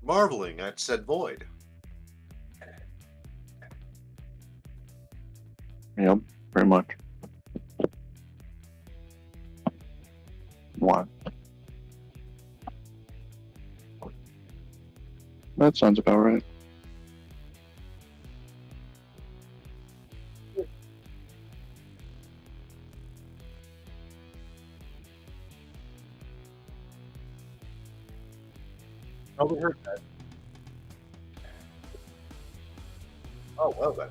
marveling at said void. Yep, pretty much. Why? That sounds about right. Probably heard that. Oh, well then.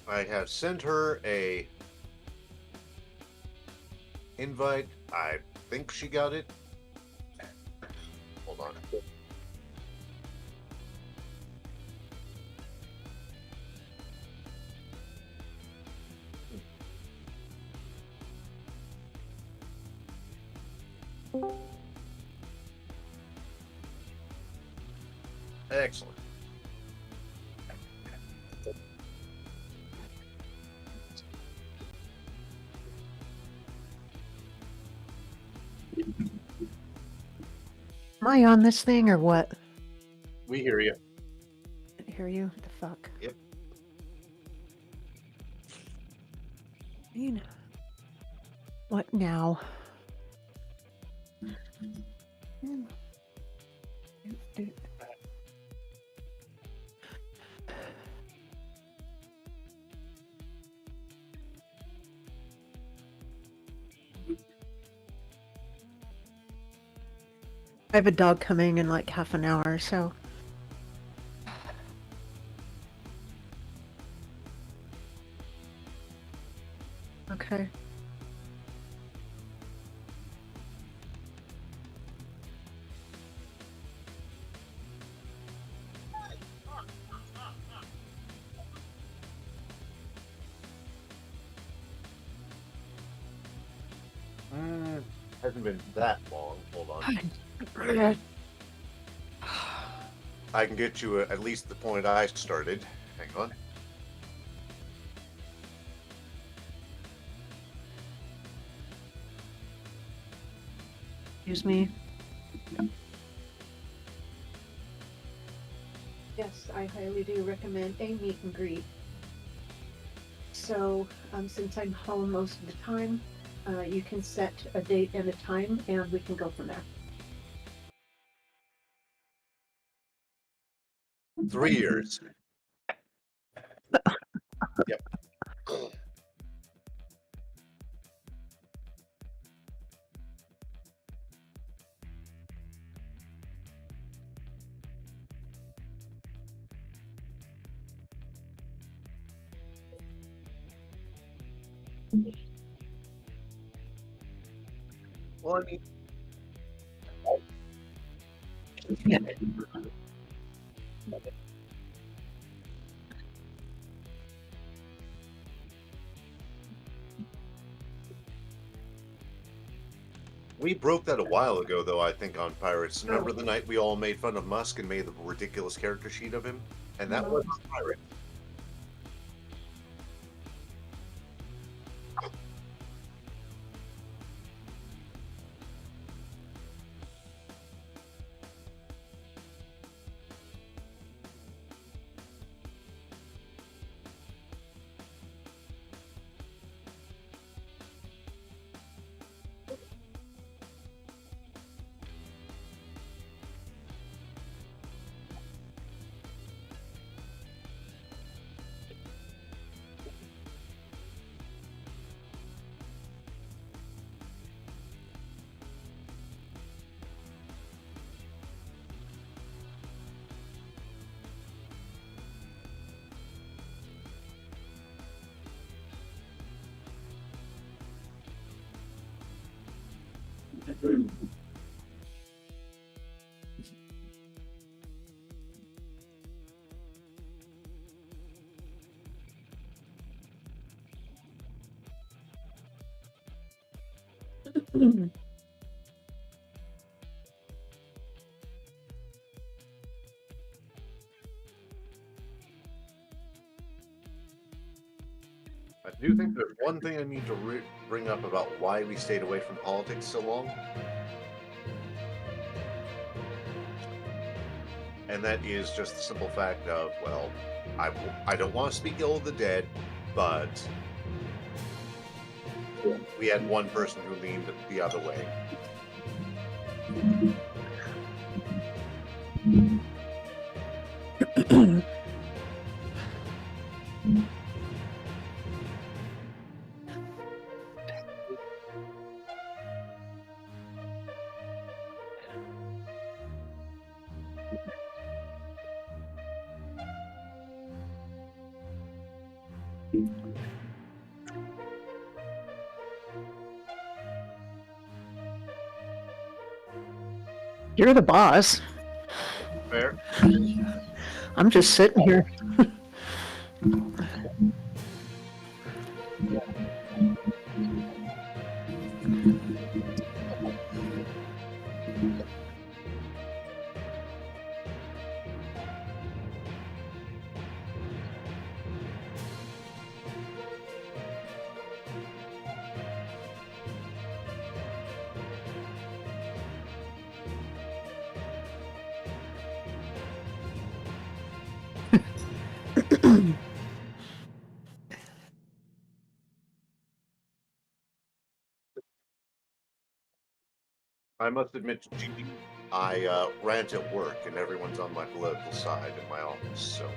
I have sent her a invite. I think she got it. Hold on. Excellent. Am I on this thing or what? We hear you. I hear you? What the fuck? Yep. What now? I have a dog coming in like half an hour, so. Okay. Hasn't been that long. Hold on. I can get you at least the point I started. Hang on. Excuse me. Yes, I highly do recommend a meet and greet. So, since I'm home most of the time, you can set a date and a time, and we can go from there. 3 years. Yep. Well, I mean, Yeah. we broke that a while ago, though, I think, on Pirates. Remember the night we all made fun of Musk and made the ridiculous character sheet of him? And that was Pirates. do think there's one thing I need to bring up about why we stayed away from politics so long. And that is just the simple fact of, well, I don't want to speak ill of the dead, but we had one person who leaned the other way. You're the boss. Fair? I'm just sitting here. I must admit to cheating. I rant at work, and everyone's on my political side in my office, so.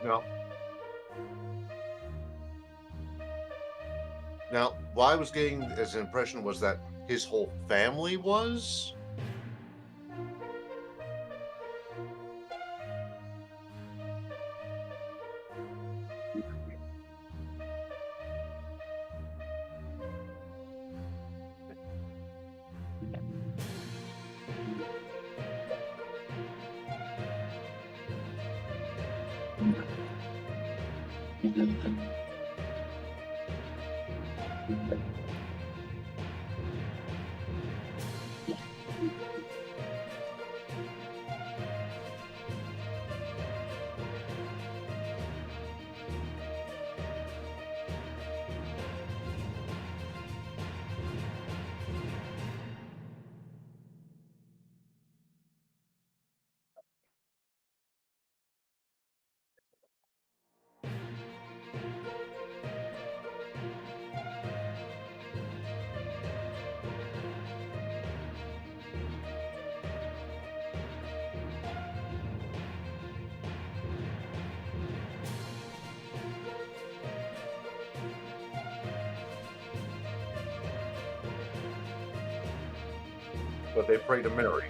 No. Now, what I was getting as an impression was that his whole family was. But they pray to Mary.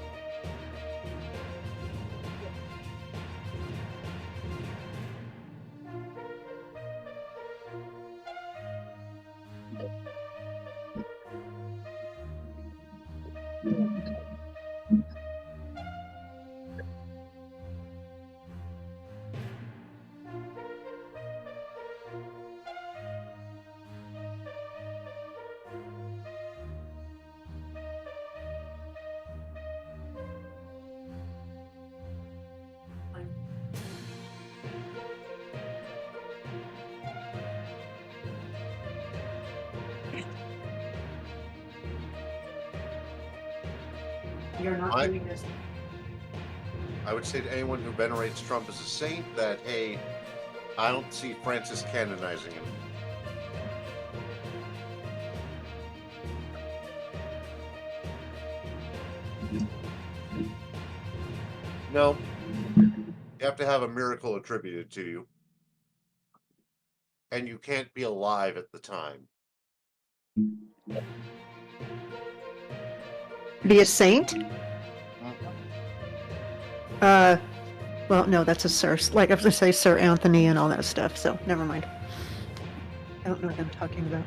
You're not I- doing this. I would say to anyone who venerates Trump as a saint that, hey, I don't see Francis canonizing him. No. You have to have a miracle attributed to you. And you can't be alive at the time. Be a saint? Well, no, that's a Sir. Like I was gonna say Sir Anthony and all that stuff, so never mind. I don't know what I'm talking about.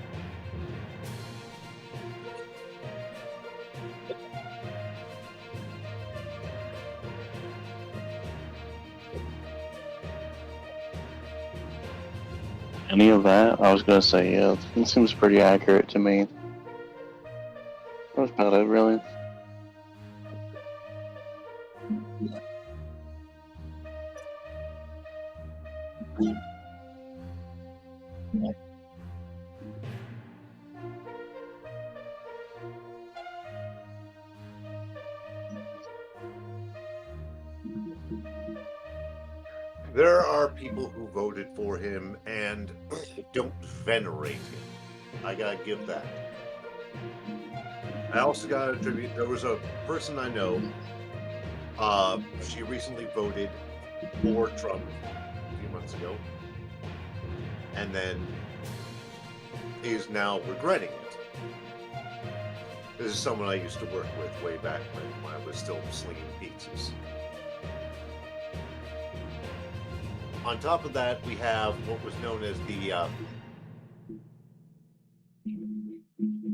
Any of that? I was gonna say, yeah, it seems pretty accurate to me. That's about it, really. There are people who voted for him and don't venerate him. I gotta give that. I also gotta attribute, there was a person I know, she recently voted for Trump a few months ago, and then is now regretting it. This is someone I used to work with way back when I was still slinging pizzas. On top of that, we have what was known as the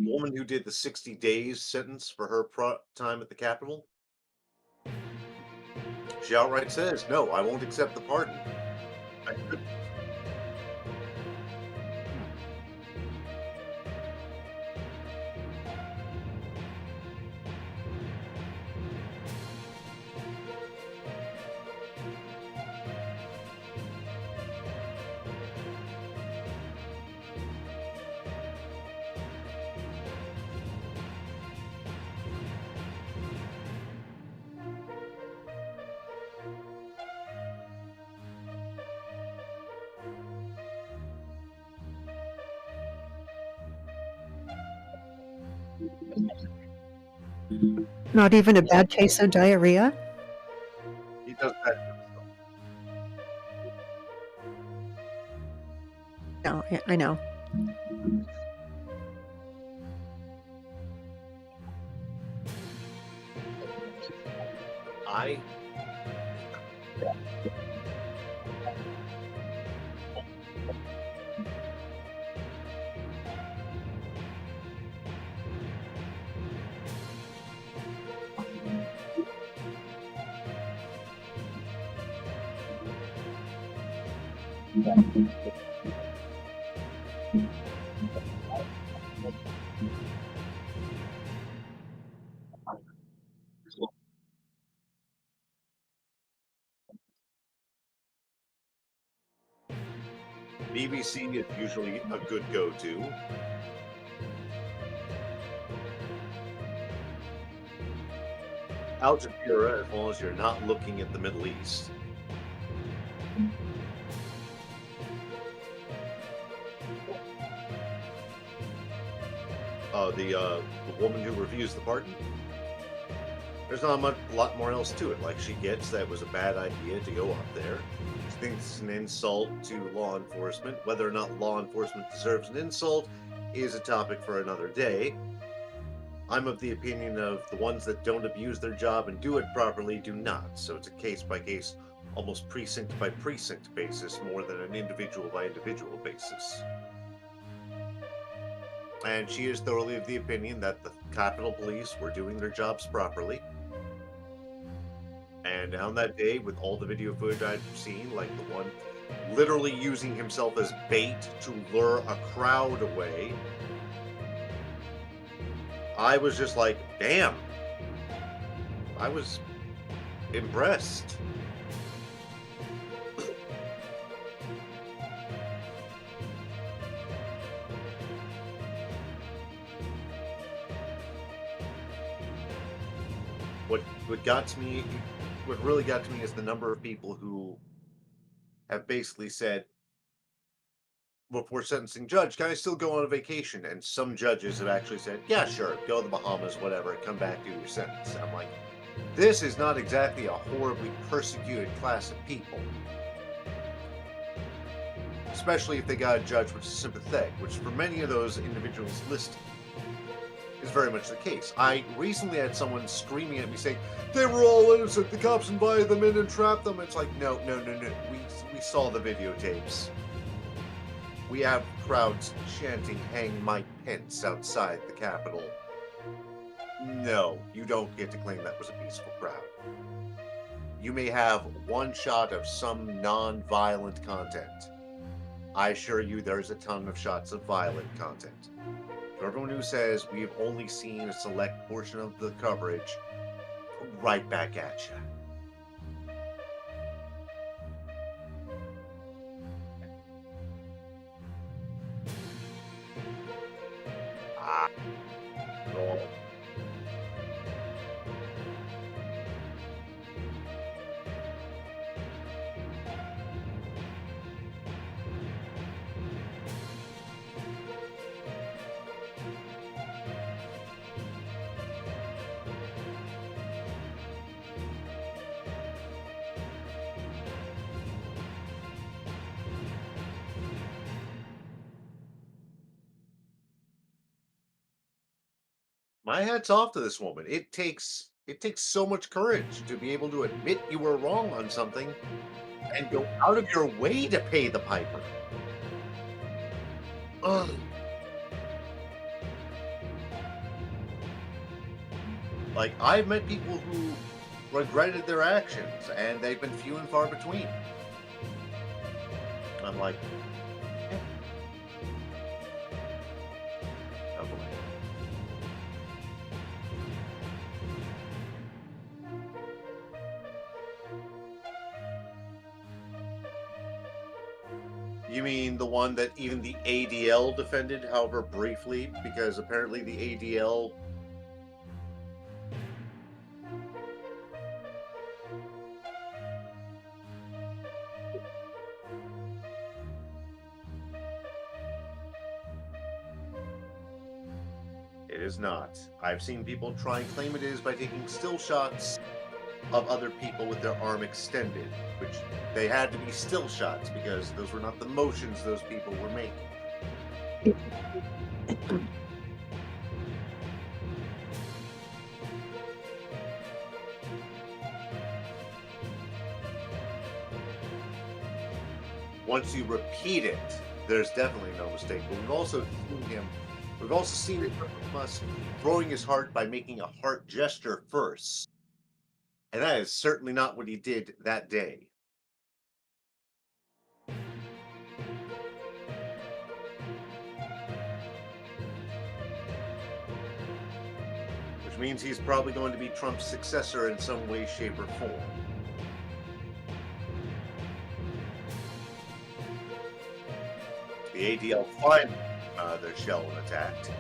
woman who did the 60 days sentence for her time at the Capitol. She outright says, "No, I won't accept the pardon." I could- Not even a bad case of diarrhea? He does that to himself. No, yeah, I know. I BBC is usually a good go-to. Al Jazeera, as long as you're not looking at the Middle East. The woman who refused the pardon. There's not a lot more else to it. Like, she gets that it was a bad idea to go up there. She thinks it's an insult to law enforcement. Whether or not law enforcement deserves an insult is a topic for another day. I'm of the opinion of the ones that don't abuse their job and do it properly do not. So it's a case by case, almost precinct by precinct basis more than an individual by individual basis. And she is thoroughly of the opinion that the Capitol Police were doing their jobs properly. And on that day, with all the video footage I've seen, like the one literally using himself as bait to lure a crowd away, I was just like, damn. I was impressed. What really got to me is the number of people who have basically said before sentencing, "Judge, can I still go on a vacation?" And some judges have actually said, "Yeah, sure, go to the Bahamas, whatever, come back, do your sentence." And I'm like, this is not exactly a horribly persecuted class of people. Especially if they got a judge which is sympathetic, which for many of those individuals listed is very much the case. I recently had someone screaming at me saying, "They were all innocent, the cops invited them in and trapped them." It's like, no. We saw the videotapes. We have crowds chanting "Hang Mike Pence" outside the Capitol. No, you don't get to claim that was a peaceful crowd. You may have one shot of some non-violent content. I assure you there's a ton of shots of violent content. For everyone who says we've only seen a select portion of the coverage, right back at you. Ah, no. My hat's off to this woman. It takes so much courage to be able to admit you were wrong on something and go out of your way to pay the piper. Ugh. Like, I've met people who regretted their actions, and they've been few and far between. I'm like, yeah, oh boy. You mean the one that even the ADL defended, however briefly, because apparently the ADL. It is not. I've seen people try and claim it is by taking still shots of other people with their arm extended, which they had to be still shots because those were not the motions those people were making. Once you repeat it, there's definitely no mistake. But we've also seen it from Musk throwing his heart by making a heart gesture first. And that is certainly not what he did that day. Which means he's probably going to be Trump's successor in some way, shape, or form. The ADL fired their shell and attacked.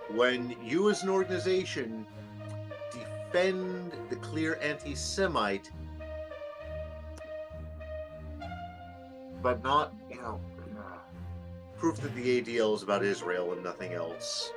When you as an organization defend the clear anti-Semite, but not, proof that the ADL is about Israel and nothing else.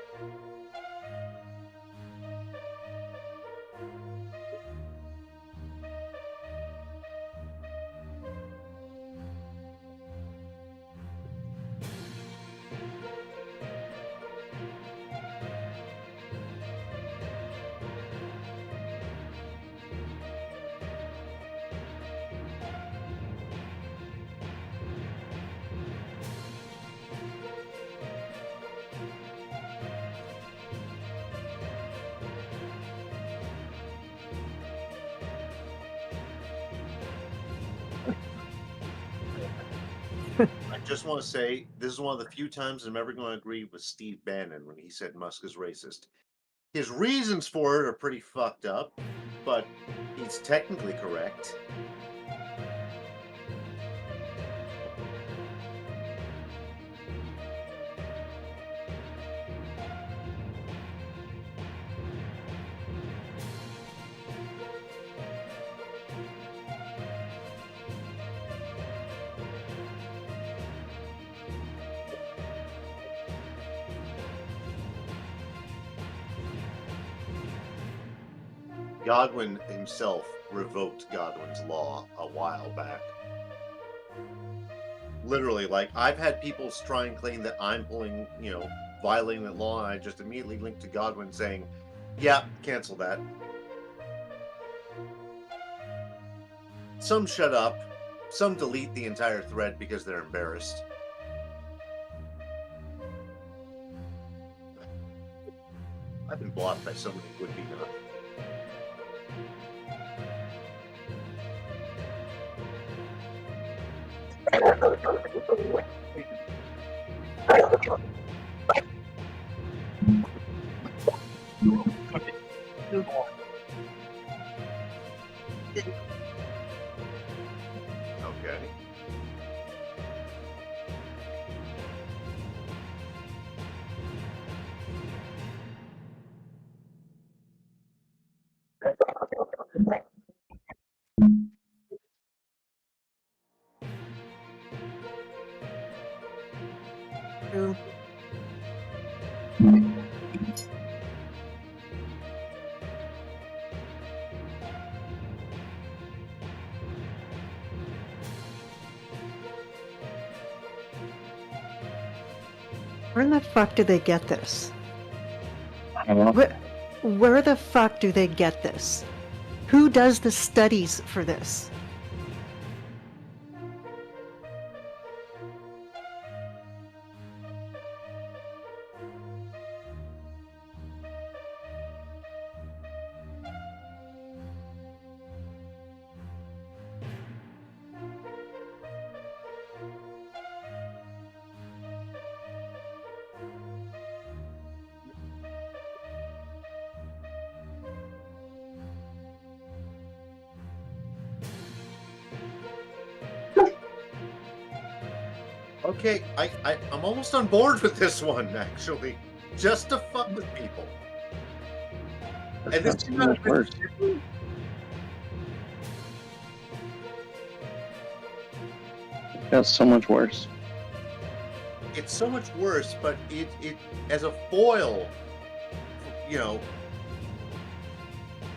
I just want to say this is one of the few times I'm ever going to agree with Steve Bannon when he said Musk is racist. His reasons for it are pretty fucked up, but he's technically correct. Godwin himself revoked Godwin's law a while back. Literally, like, I've had people try and claim that I'm violating the law, and I just immediately link to Godwin saying, yeah, cancel that. Some shut up, some delete the entire thread because they're embarrassed. I've been blocked by so many would-be not. Okay. True. Where in the fuck do they get this? I don't know. Where the fuck do they get this? Who does the studies for this? Okay, I'm almost on board with this one, actually. Just to fuck with people. And this That's so much worse. That's so much worse. It's so much worse, but it as a foil, you know,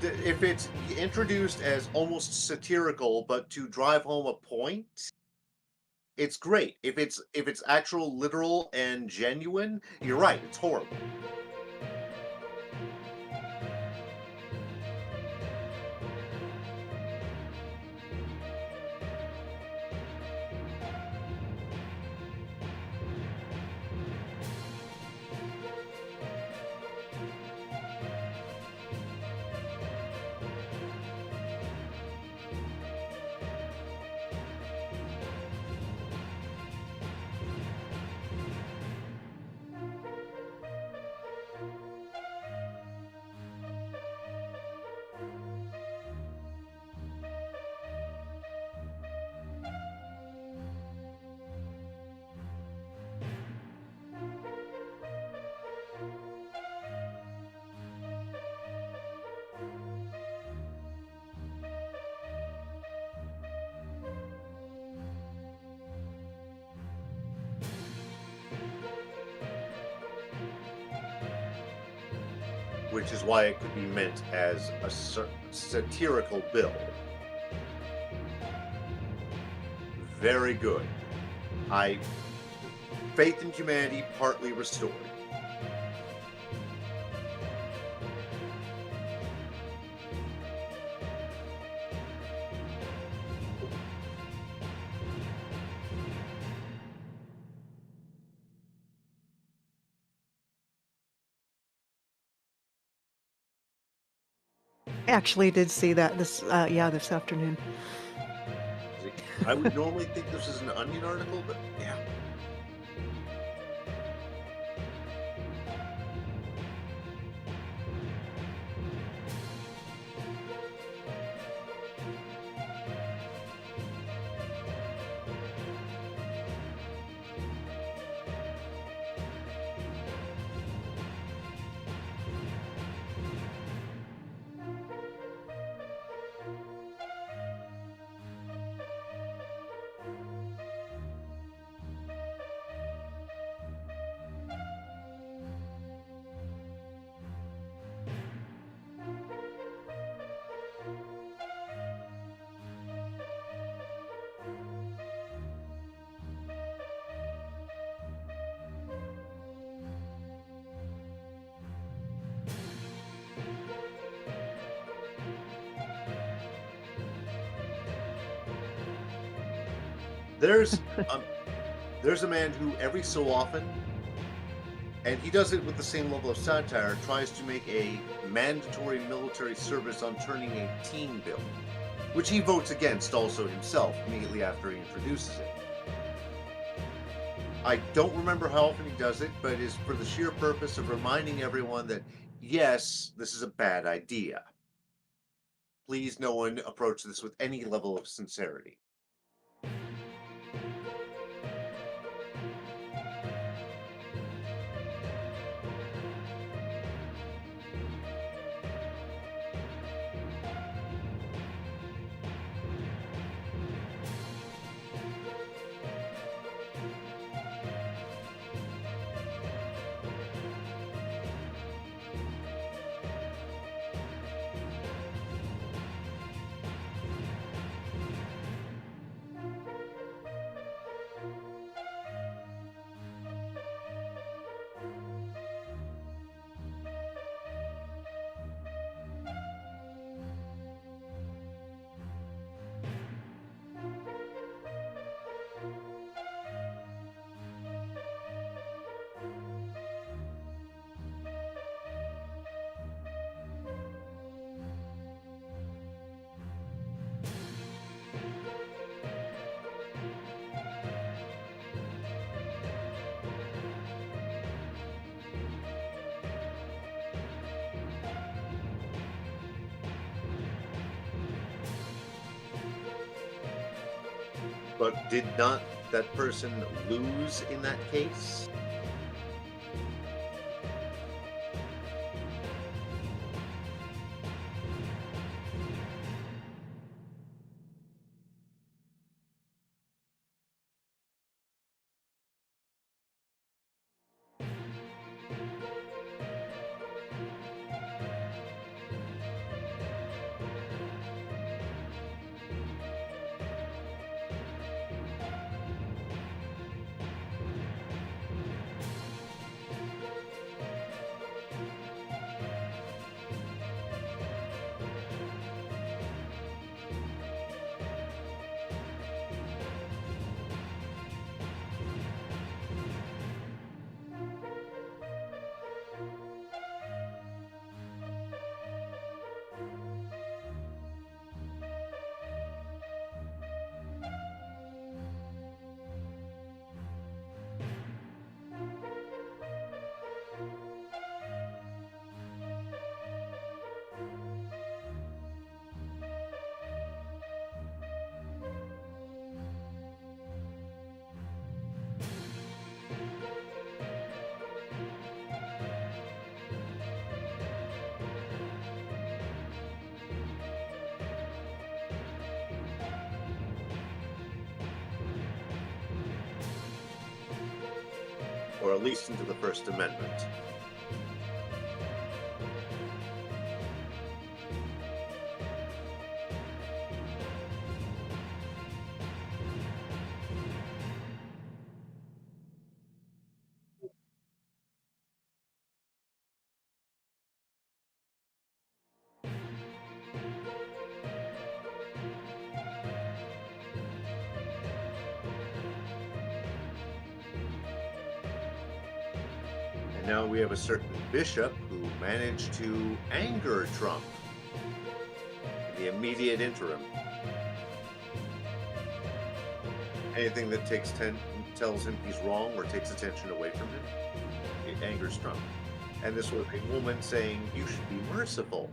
if it's introduced as almost satirical, but to drive home a point, it's great. If it's actual, literal, and genuine, you're right. It's horrible. Which is why it could be meant as a satirical bill. Very good. Faith in humanity partly restored. I actually did see that this afternoon. I would normally think this is an Onion article, but yeah. There's a man who every so often And he does it with the same level of satire, tries to make a mandatory military service on turning 18 bill, which he votes against also himself immediately after he introduces it. I don't remember how often he does it, but it is for the sheer purpose of reminding everyone that, yes, this is a bad idea. Please, no one approach this with any level of sincerity. But did not that person lose in that case? Or at least into the First Amendment. And now we have a certain bishop who managed to anger Trump in the immediate interim. Anything that tells him he's wrong or takes attention away from him, it angers Trump. And this was a woman saying, "You should be merciful."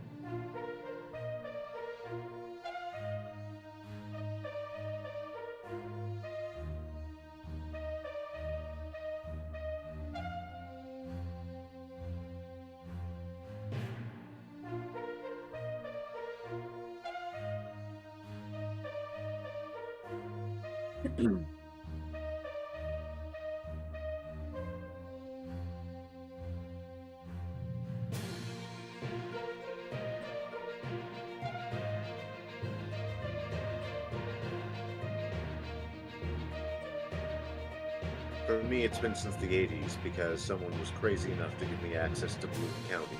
For me, it's been since the 80s because someone was crazy enough to give me access to Bloom County.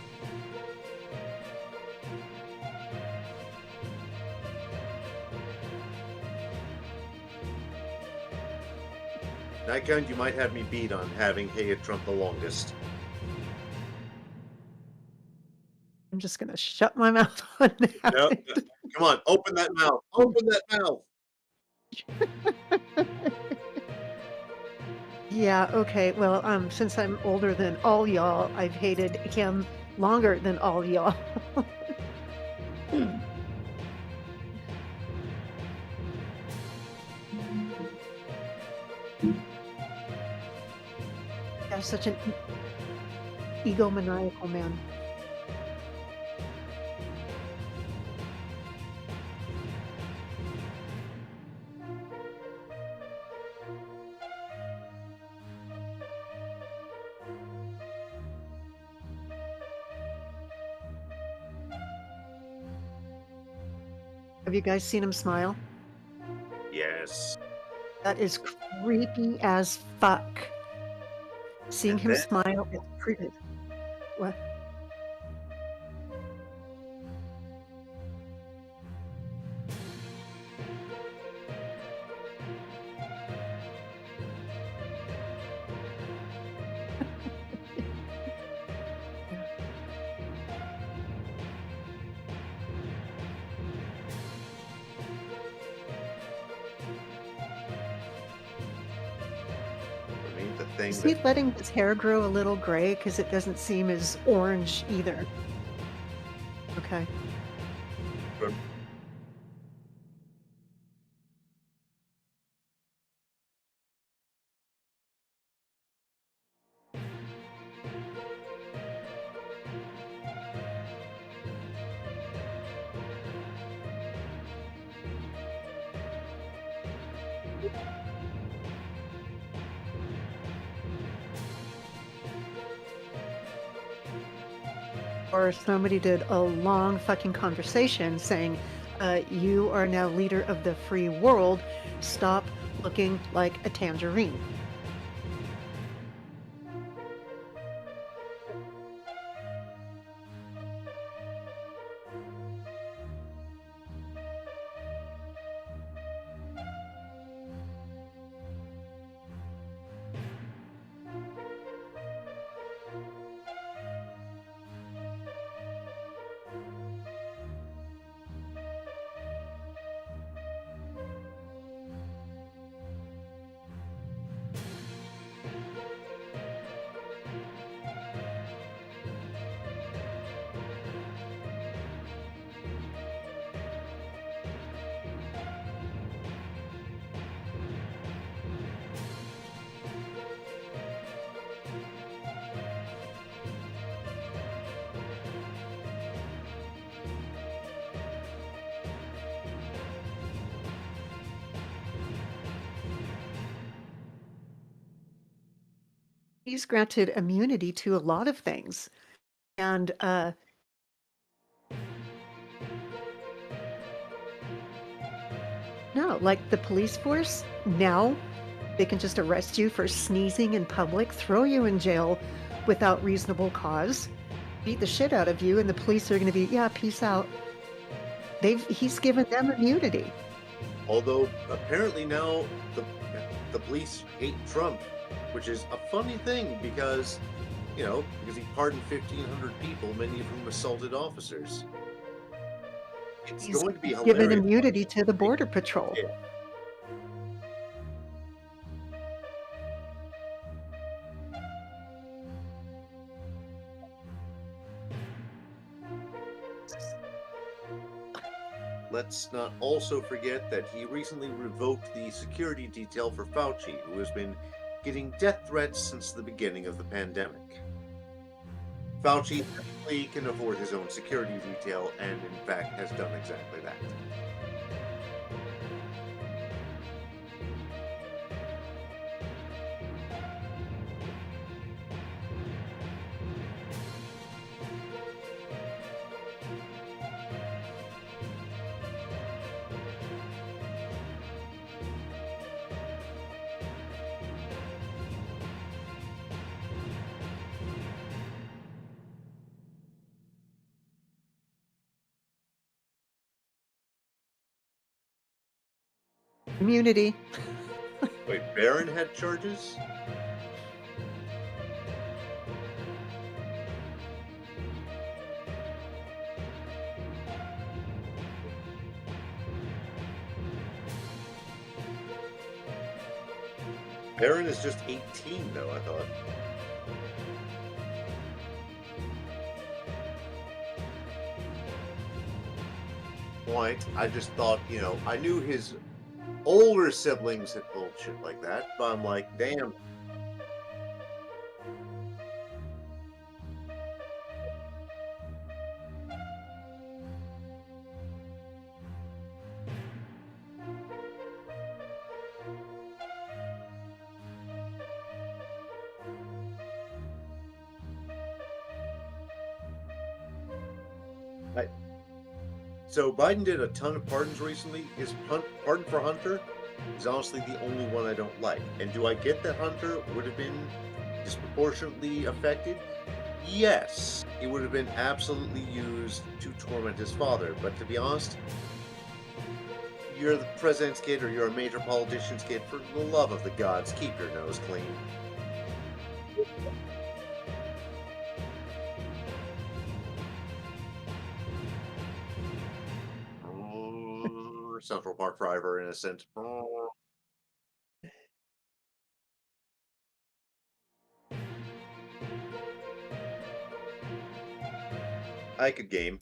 Nightgown, you might have me beat on having hated Trump the longest. just gonna shut my mouth on that. No, come on, open that mouth. Open that mouth. Yeah, okay. Well, since I'm older than all y'all, I've hated him longer than all y'all. Yeah, such an egomaniacal man. Have you guys seen him smile? Yes. That is creepy as fuck. Seeing And him then- smile is creepy. What? I mean, the thing Is he that letting his hair grow a little gray? Because it doesn't seem as orange either. Okay. Or somebody did a long fucking conversation saying, you are now leader of the free world. Stop looking like a tangerine. He's granted immunity to a lot of things. And no, like the police force, now they can just arrest you for sneezing in public, throw you in jail without reasonable cause, beat the shit out of you, and the police are going to be, yeah, peace out. He's given them immunity. although apparently now the police hate Trump, which is a funny thing because because he pardoned 1,500 people, many of whom assaulted officers. It's He's going to be given hilarious. immunity to the Border Patrol. Yeah. Let's not also forget that he recently revoked the security detail for Fauci, who has been getting death threats since the beginning of the pandemic. Fauci technically can afford his own security detail and, in fact, has done exactly that. Immunity. Wait, Barron had charges? Aaron is just 18, though, I thought. Point. I just thought, I knew his older siblings had pulled shit like that, but I'm like, damn. So Biden did a ton of pardons recently. His pardon for Hunter is honestly the only one I don't like. And do I get that Hunter would have been disproportionately affected? Yes, it would have been absolutely used to torment his father. But to be honest, you're the president's kid or you're a major politician's kid. For the love of the gods, keep your nose clean. Central Park Driver, innocent. I could game.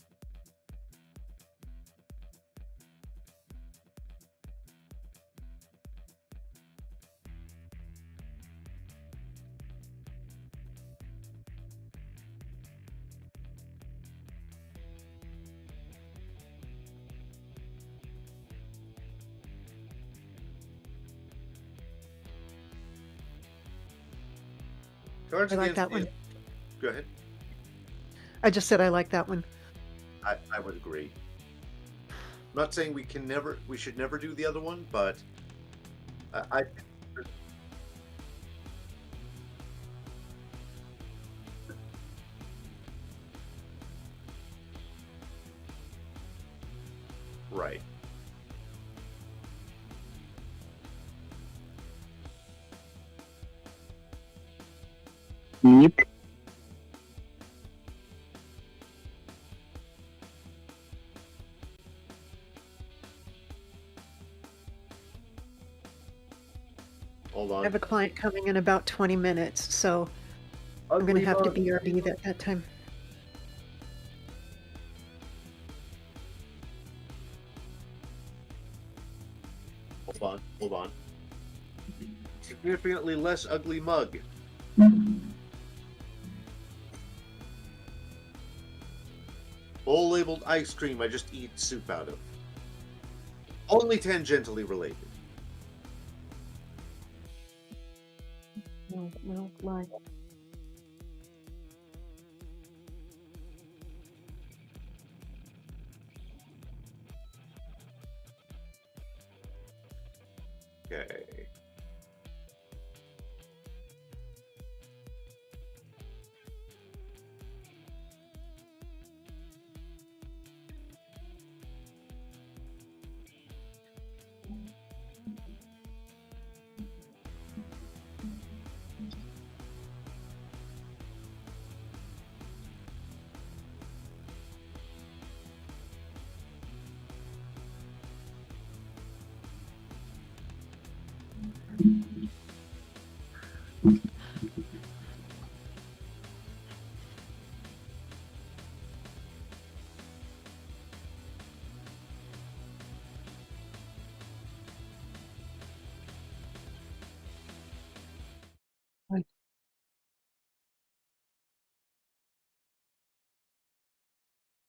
Cards I like Against that one. Go ahead. I just said I like that one. I would agree. I'm not saying we should never do the other one, but I right. Yep. Hold I on. have a client coming in about 20 minutes, so I'm going to have to BRB at that time. Hold on. Significantly less ugly mug. Bowl labeled ice cream I just eat soup out of. Only tangentially related. No, lie. Okay.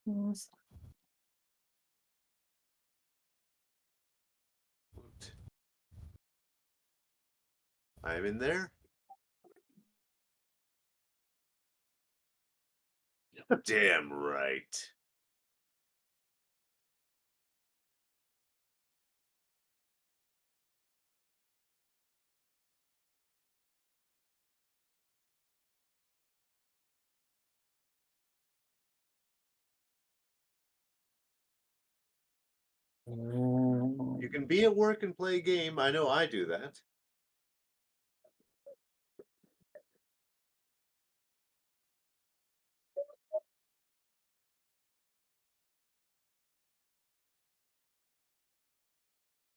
Yes. I'm in there. Damn right. You can be at work and play a game. I know I do that.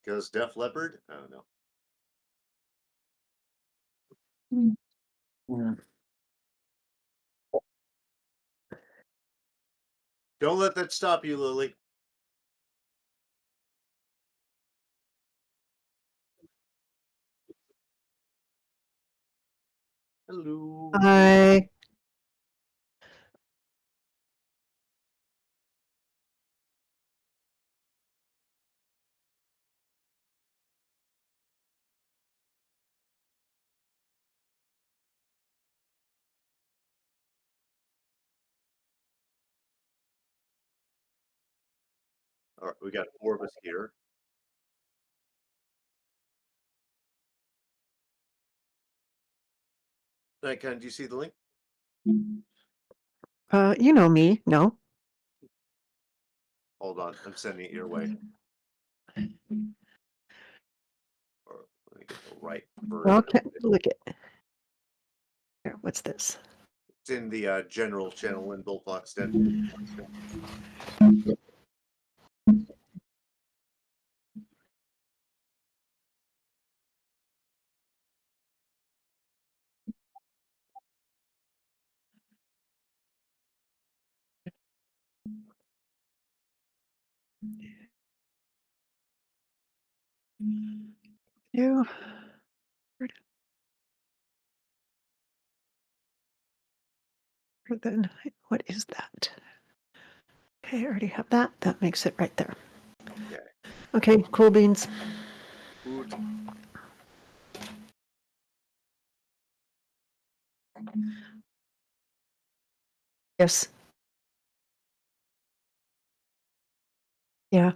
Because Def Leppard? I don't know. Don't let that stop you, Lily. Hello. I All right, we got 4 of us here. Nikon, do you see the link? you know me, no? Hold on, I'm sending it your way. Or let me get the right version. Okay, look it. Here, what's this? It's in the general channel in Bullfox Den. You. Then what is that? Okay, I already have that. That makes it right there. Okay. Okay, cool beans. Good. Yes. Yeah.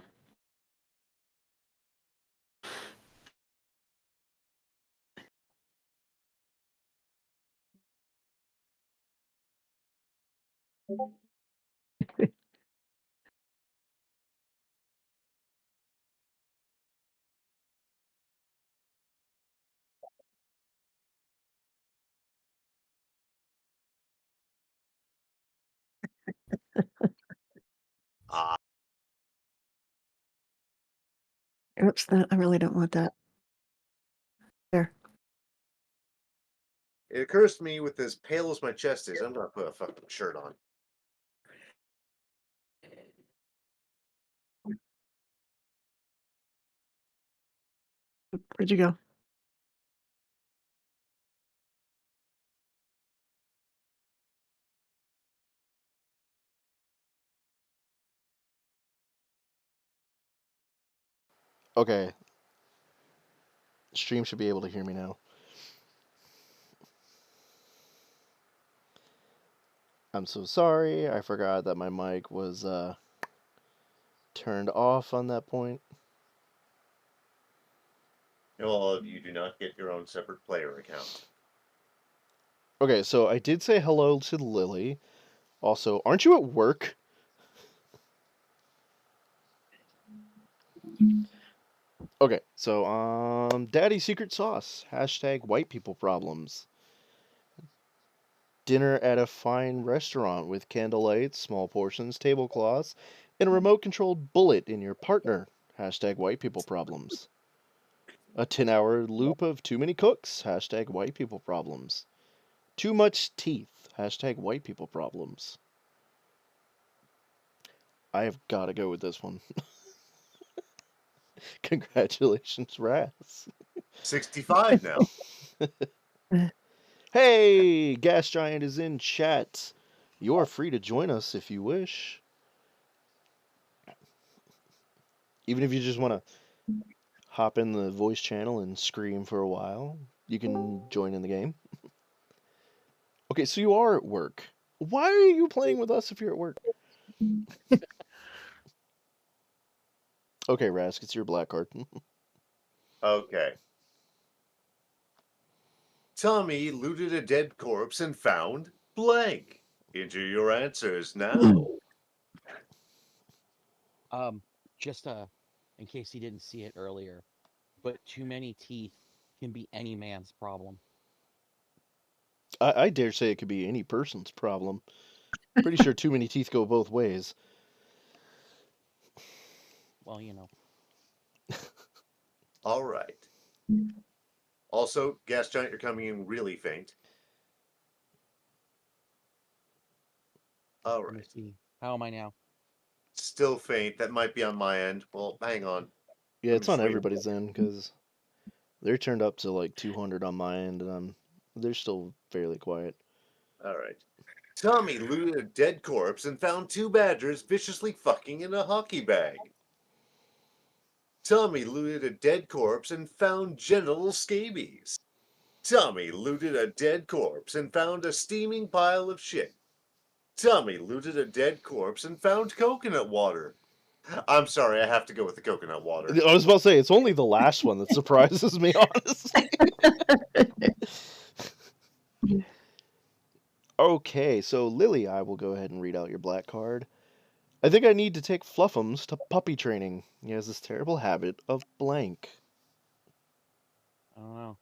Ah, Oops, that I really don't want that. There. it occurs to me with as pale as my chest is, I'm gonna put a fucking shirt on. Where'd you go? Okay. Stream should be able to hear me now. I'm so sorry. I forgot that my mic was turned off on that point. All of you do not get your own separate player account. Okay, so I did say hello to Lily. Also, aren't you at work? Okay, so Daddy Secret Sauce. Hashtag white people problems. Dinner at a fine restaurant with candlelight, small portions, tablecloths, and a remote controlled bullet in your partner. Hashtag white people problems. A 10-hour loop of too many cooks. Hashtag white people problems. Too much teeth. Hashtag white people problems. I have got to go with this one. Congratulations, Raz. 65 now. Hey, Gas Giant is in chat. You're free to join us if you wish. Even if you just want to hop in the voice channel and scream for a while, you can join in the game. Okay, so you are at work. Why are you playing with us if you're at work? Okay, Rask, it's your black card. Okay. Tommy looted a dead corpse and found blank. Enter your answers now. Um, just in case he didn't see it earlier, but too many teeth can be any man's problem. I dare say it could be any person's problem. Pretty sure too many teeth go both ways. Well, you know. All right. Also, gas giant, you're coming in really faint. All Let me right. see. How am I now? Still faint. That might be on my end. Well, hang on. Yeah, Let me it's just on read. everybody's end because they're turned up to like 200 on my end, and they're still fairly quiet. All right. Tommy looted a dead corpse and found 2 badgers viciously fucking in a hockey bag. Tommy looted a dead corpse and found genital scabies. Tommy looted a dead corpse and found a steaming pile of shit. Tommy looted a dead corpse and found coconut water. I'm sorry, I have to go with the coconut water. I was about to say it's only the last one that surprises me, honestly. Okay, so Lily, I will go ahead and read out your black card. I think I need to take Fluffums to puppy training. He has this terrible habit of blank. I don't know.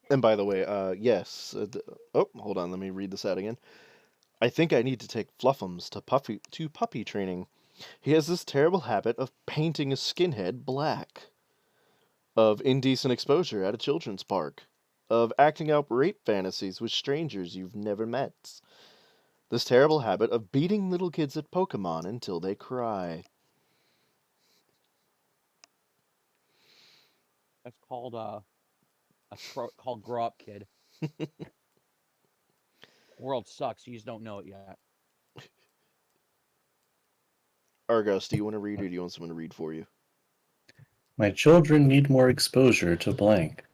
And by the way, yes. Oh, hold on, let me read this out again. I think I need to take Fluffums to puppy training. He has this terrible habit of painting a skinhead black, of indecent exposure at a children's park, of acting out rape fantasies with strangers you've never met. This terrible habit of beating little kids at Pokemon until they cry. That's called grow up, kid. World sucks. You just don't know it yet. Argos, do you want to read or do you want someone to read for you? My children need more exposure to blank.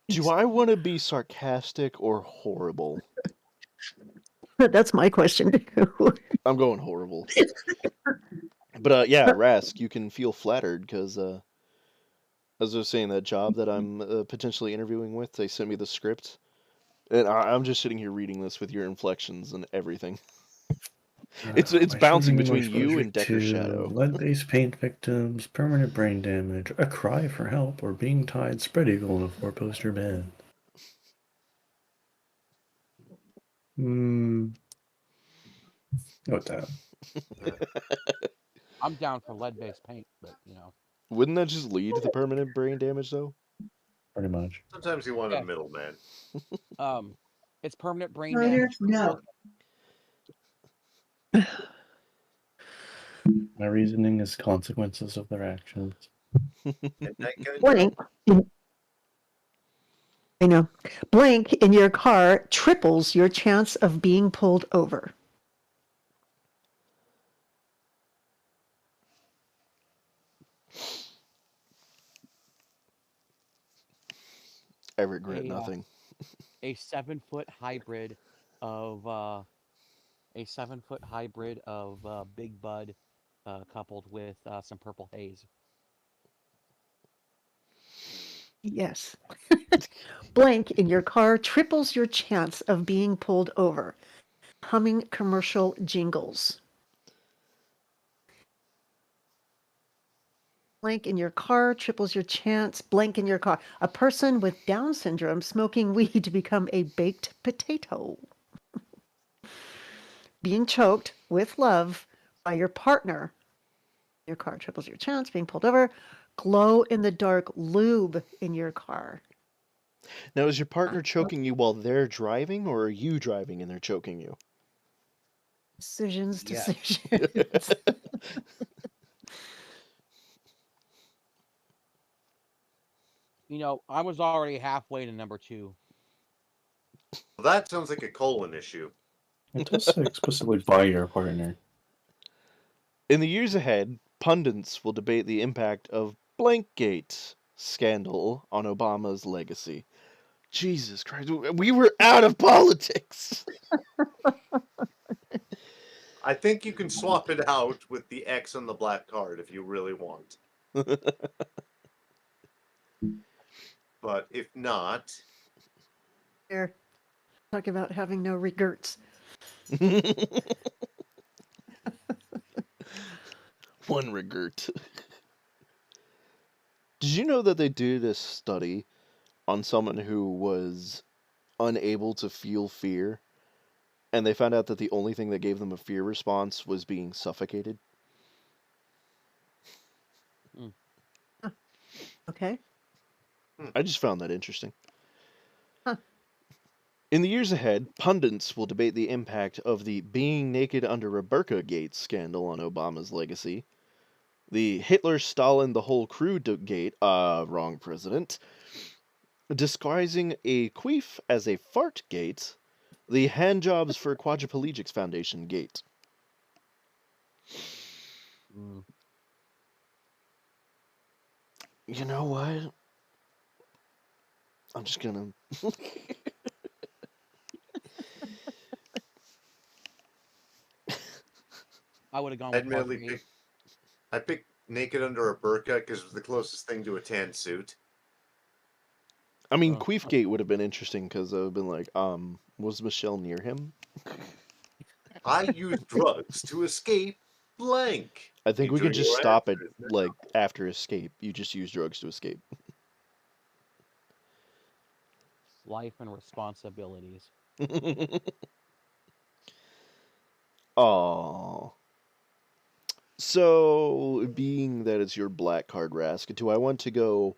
Do I want to be sarcastic or horrible? That's my question too. I'm going horrible. But yeah, Rask, you can feel flattered because as I was saying, that job that I'm potentially interviewing with, they sent me the script, and I'm just sitting here reading this with your inflections and everything. It's My bouncing children need more between you exposure and Decker's to Shadow. lead-based paint victims, permanent brain damage, a cry for help, or being tied spread eagle in a four-poster bed. What's that? I'm down for lead-based paint, but Wouldn't that just lead to the permanent brain damage, though? Pretty much. Sometimes you want a Yeah. middleman. It's permanent brain damage. No. My reasoning is consequences of their actions. And night gun, Blank. I know. Blank in your car triples your chance of being pulled over. I regret A nothing. a 7-foot hybrid of Big Bud, coupled with some purple haze. Yes. Blank in your car triples your chance of being pulled over. Humming commercial jingles. Blank in your car triples your chance. Blank in your car. A person with Down syndrome smoking weed to become a baked potato. Being choked with love by your partner. Your car triples your chance being pulled over. Glow in the dark lube in your car. Now, is your partner choking you while they're driving, or are you driving and they're choking you? Decisions. Yes. I was already halfway to number 2. Well, that sounds like a colon issue. It does say explicitly by your partner. In the years ahead, pundits will debate the impact of Blankgate scandal on Obama's legacy. Jesus Christ, we were out of politics. I think you can swap it out with the X on the black card if you really want. But if not, There. Talk about having no regrets. One regret. Did you know that they did a study on someone who was unable to feel fear, and they found out that the only thing that gave them a fear response was being suffocated? Okay. I just found that interesting. Huh. In the years ahead, pundits will debate the impact of the being naked under a burqa gate scandal on Obama's legacy, the Hitler, Stalin, the whole crew gate, wrong president, disguising a queef as a fart gate, the handjobs for quadriplegics foundation gate. Mm. You know what? I'm just gonna. I would have gone I with admittedly Fartgate. picked naked under a burqa because it was the closest thing to a tan suit. I mean, Oh. Queefgate would have been interesting because I would have been like, was Michelle near him? I used drugs to escape blank. I think we could Featuring just your stop it, answers. like, after escape. You just use drugs to escape. Life and responsibilities. Aww. So, being that it's your black card, Rask, do I want to go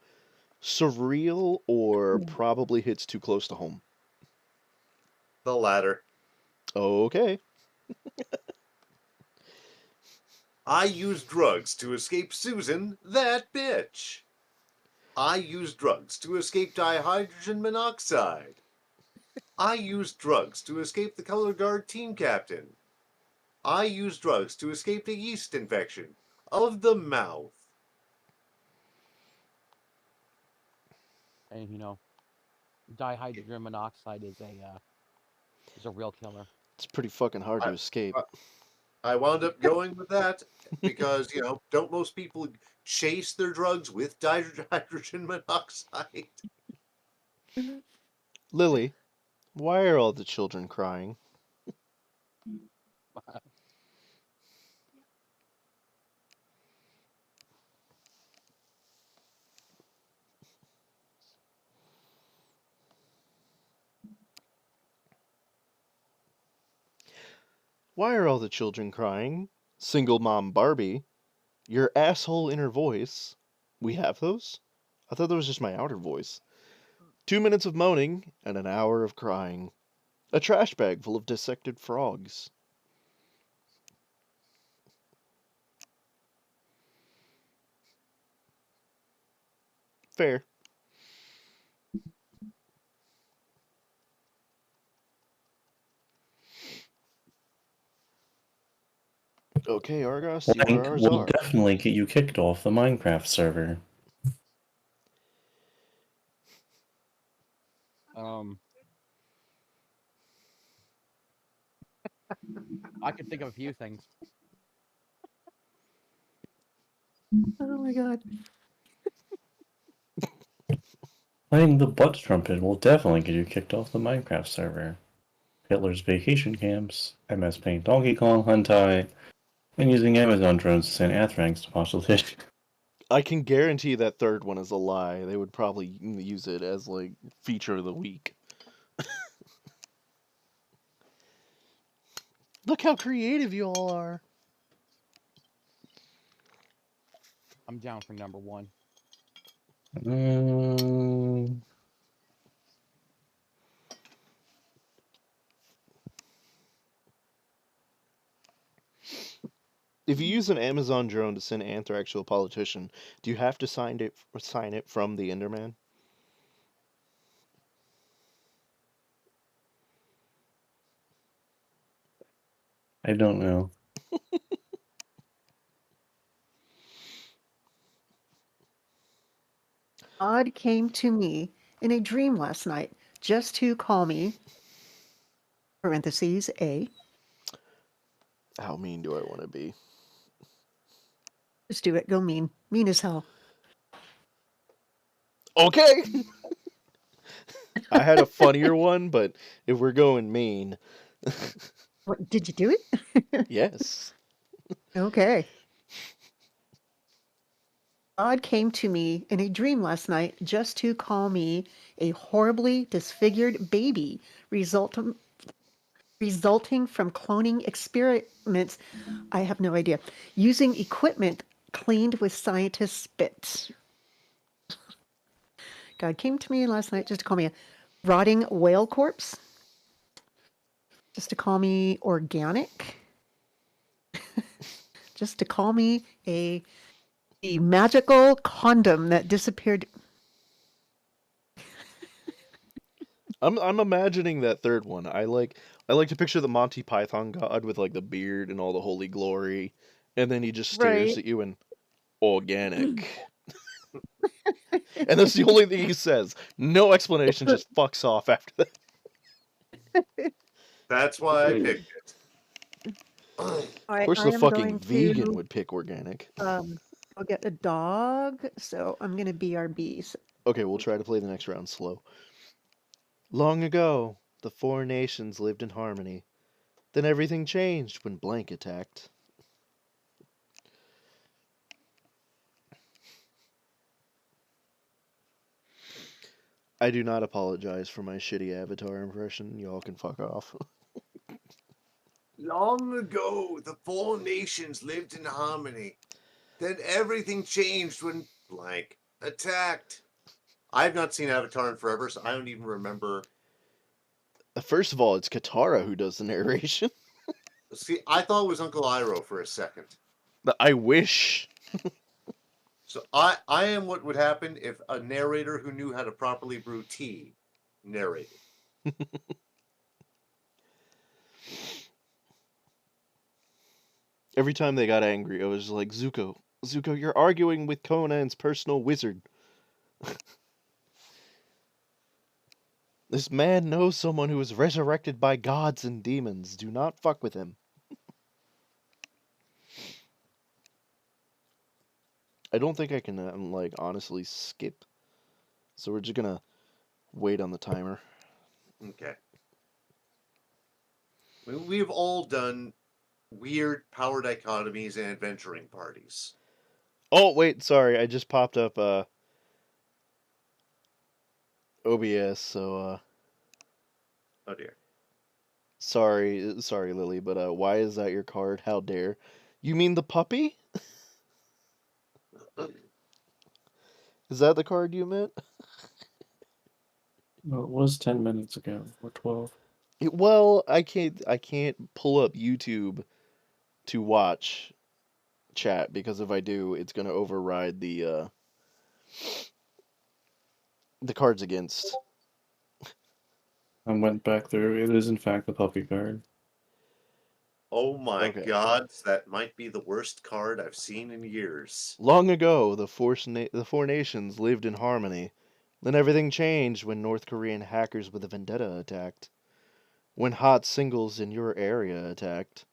surreal or probably hits too close to home? The latter. Okay. I used drugs to escape Susan, that bitch. I used drugs to escape dihydrogen monoxide. I used drugs to escape the color guard team captain. I used drugs to escape a yeast infection of the mouth. And dihydrogen monoxide is a real killer. It's pretty fucking hard I, to escape. I wound up going with that because, don't most people chase their drugs with dihydrogen monoxide? Lily, why are all the children crying? Why are all the children crying? Single mom Barbie. Your asshole inner voice. We have those? I thought that was just my outer voice. 2 minutes of moaning and an hour of crying. A trash bag full of dissected frogs. Fair. Okay, Argos, you are Blank our will czar. definitely get you kicked off the Minecraft server. I could think of a few things. Oh my god. Playing the butt trumpet will definitely get you kicked off the Minecraft server. Hitler's vacation camps, MS Paint Donkey Kong Hentai, and using Amazon drones to send anthrax to population. I can guarantee that third one is a lie. They would probably use it as, like, feature of the week. Look how creative you all are. I'm down for number one. If you use an Amazon drone to send anthrax to a politician, do you have to sign it from the Enderman? I don't know. God came to me in a dream last night just to call me, parentheses, A. How mean do I want to be? Just do it. Go mean. Mean as hell. Okay! I had a funnier one, but if we're going mean, What, did you do it? yes. Okay. God came to me in a dream last night just to call me a horribly disfigured baby resulting from cloning experiments. I have no idea. Using equipment cleaned with scientist spit. God came to me last night just to call me a rotting whale corpse. Just to call me organic. Just to call me the magical condom that disappeared. I'm imagining that third one. I like to picture the Monty Python god with like the beard and all the holy glory, and then he just stares Right. at you and organic. And that's the only thing he says. No explanation, just fucks off after that. That's why I picked it. Of I course, the am fucking going vegan to would pick organic. I'll get a dog, so I'm gonna BRB. So, Okay, we'll try to play the next round slow. Long ago, the four nations lived in harmony. Then everything changed when blank attacked. I do not apologize for my shitty Avatar impression. Y'all can fuck off. Long ago, the four nations lived in harmony. Then everything changed when blank attacked. I've not seen Avatar in forever, so I don't even remember. First of all, it's Katara who does the narration. See, I thought it was Uncle Iroh for a second. I wish. So I am what would happen if a narrator who knew how to properly brew tea narrated. Every time they got angry, I was like, Zuko, you're arguing with Conan's personal wizard. This man knows someone who was resurrected by gods and demons. Do not fuck with him. I don't think I can, like, honestly skip. So we're just gonna wait on the timer. Okay. We've all done weird power dichotomies and adventuring parties. Oh, wait, sorry. I just popped up, OBS, so, Oh dear. sorry, Lily, but, why is that your card? How dare. You mean the puppy? Is that the card you meant? Well, it was 10 minutes ago, or 12. Well, I can't pull up YouTube to watch chat because if I do, it's gonna override the cards against. I went back through. It is, in fact, the puppy card. Oh my Okay. god, that might be the worst card I've seen in years. Long ago, the four nations lived in harmony. Then everything changed when North Korean hackers with a vendetta attacked. When hot singles in your area attacked.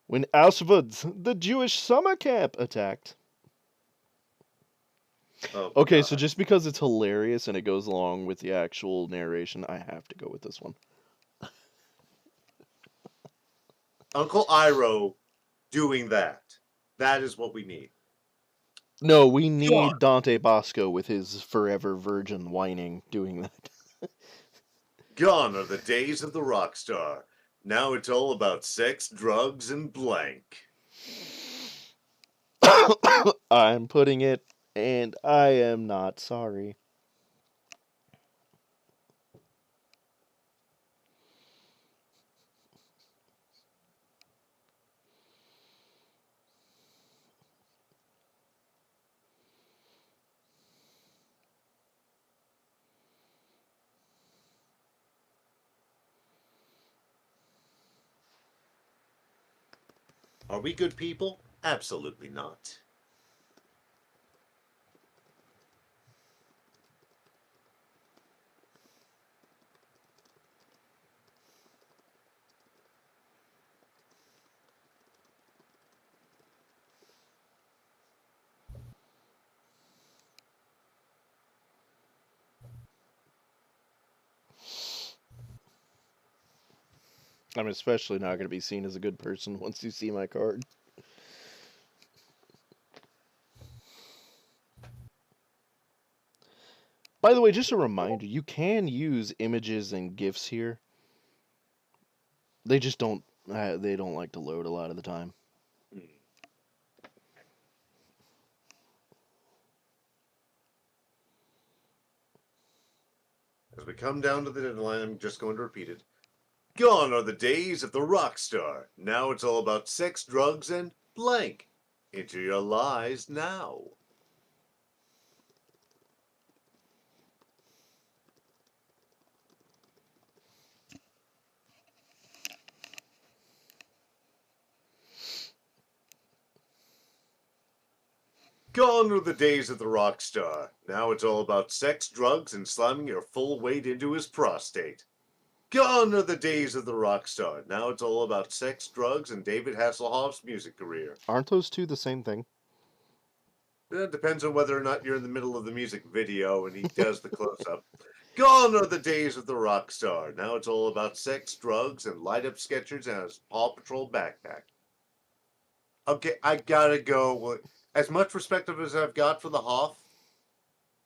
When Auschwitz, the Jewish summer camp, attacked. Oh Okay, god. so just because it's hilarious and it goes along with the actual narration, I have to go with this one. Uncle Iroh doing that. That is what we need. No, we need Dante Bosco with his forever virgin whining doing that. Gone are the days of the rock star. Now it's all about sex, drugs, and blank. I'm putting it, and I am not sorry. Are we good people? Absolutely not. I'm especially not going to be seen as a good person once you see my card. By the way, just a reminder, you can use images and GIFs here. They just don't. They don't like to load a lot of the time. As we come down to the deadline, I'm just going to repeat it. Gone are the days of the rock star. Now it's all about sex, drugs, and blank. Into your lies now. Gone are the days of the rock star. Now it's all about sex, drugs, and slamming your full weight into his prostate. Gone are the days of the rock star. Now it's all about sex, drugs, and David Hasselhoff's music career. Aren't those two the same thing? It depends on whether or not you're in the middle of the music video and he does the close-up. Gone are the days of the rock star. Now it's all about sex, drugs, and light-up sketchers and his Paw Patrol backpack. Okay, I gotta go. As much respect as I've got for the Hoff,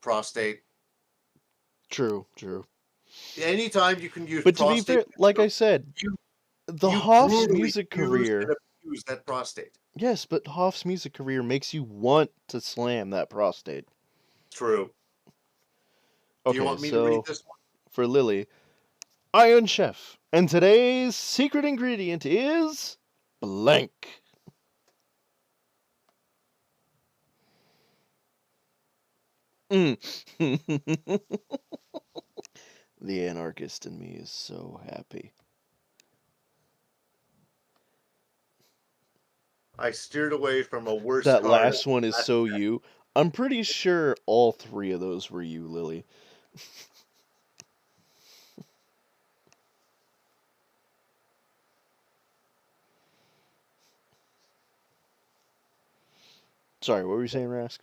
prostate. True, true. Anytime you can use But to be prostate, fair, like I said, you the you Hoff's brutally music use career. and abuse that prostate. Yes, but Hoff's music career makes you want to slam that prostate. True. Do you Okay, want me to read so this one? for Lily, Iron Chef, and today's secret ingredient is blank. Mm. The anarchist in me is so happy. I steered away from a worse That card. last one is so you. I'm pretty sure all three of those were you, Lily. Sorry, what were you saying, Rask?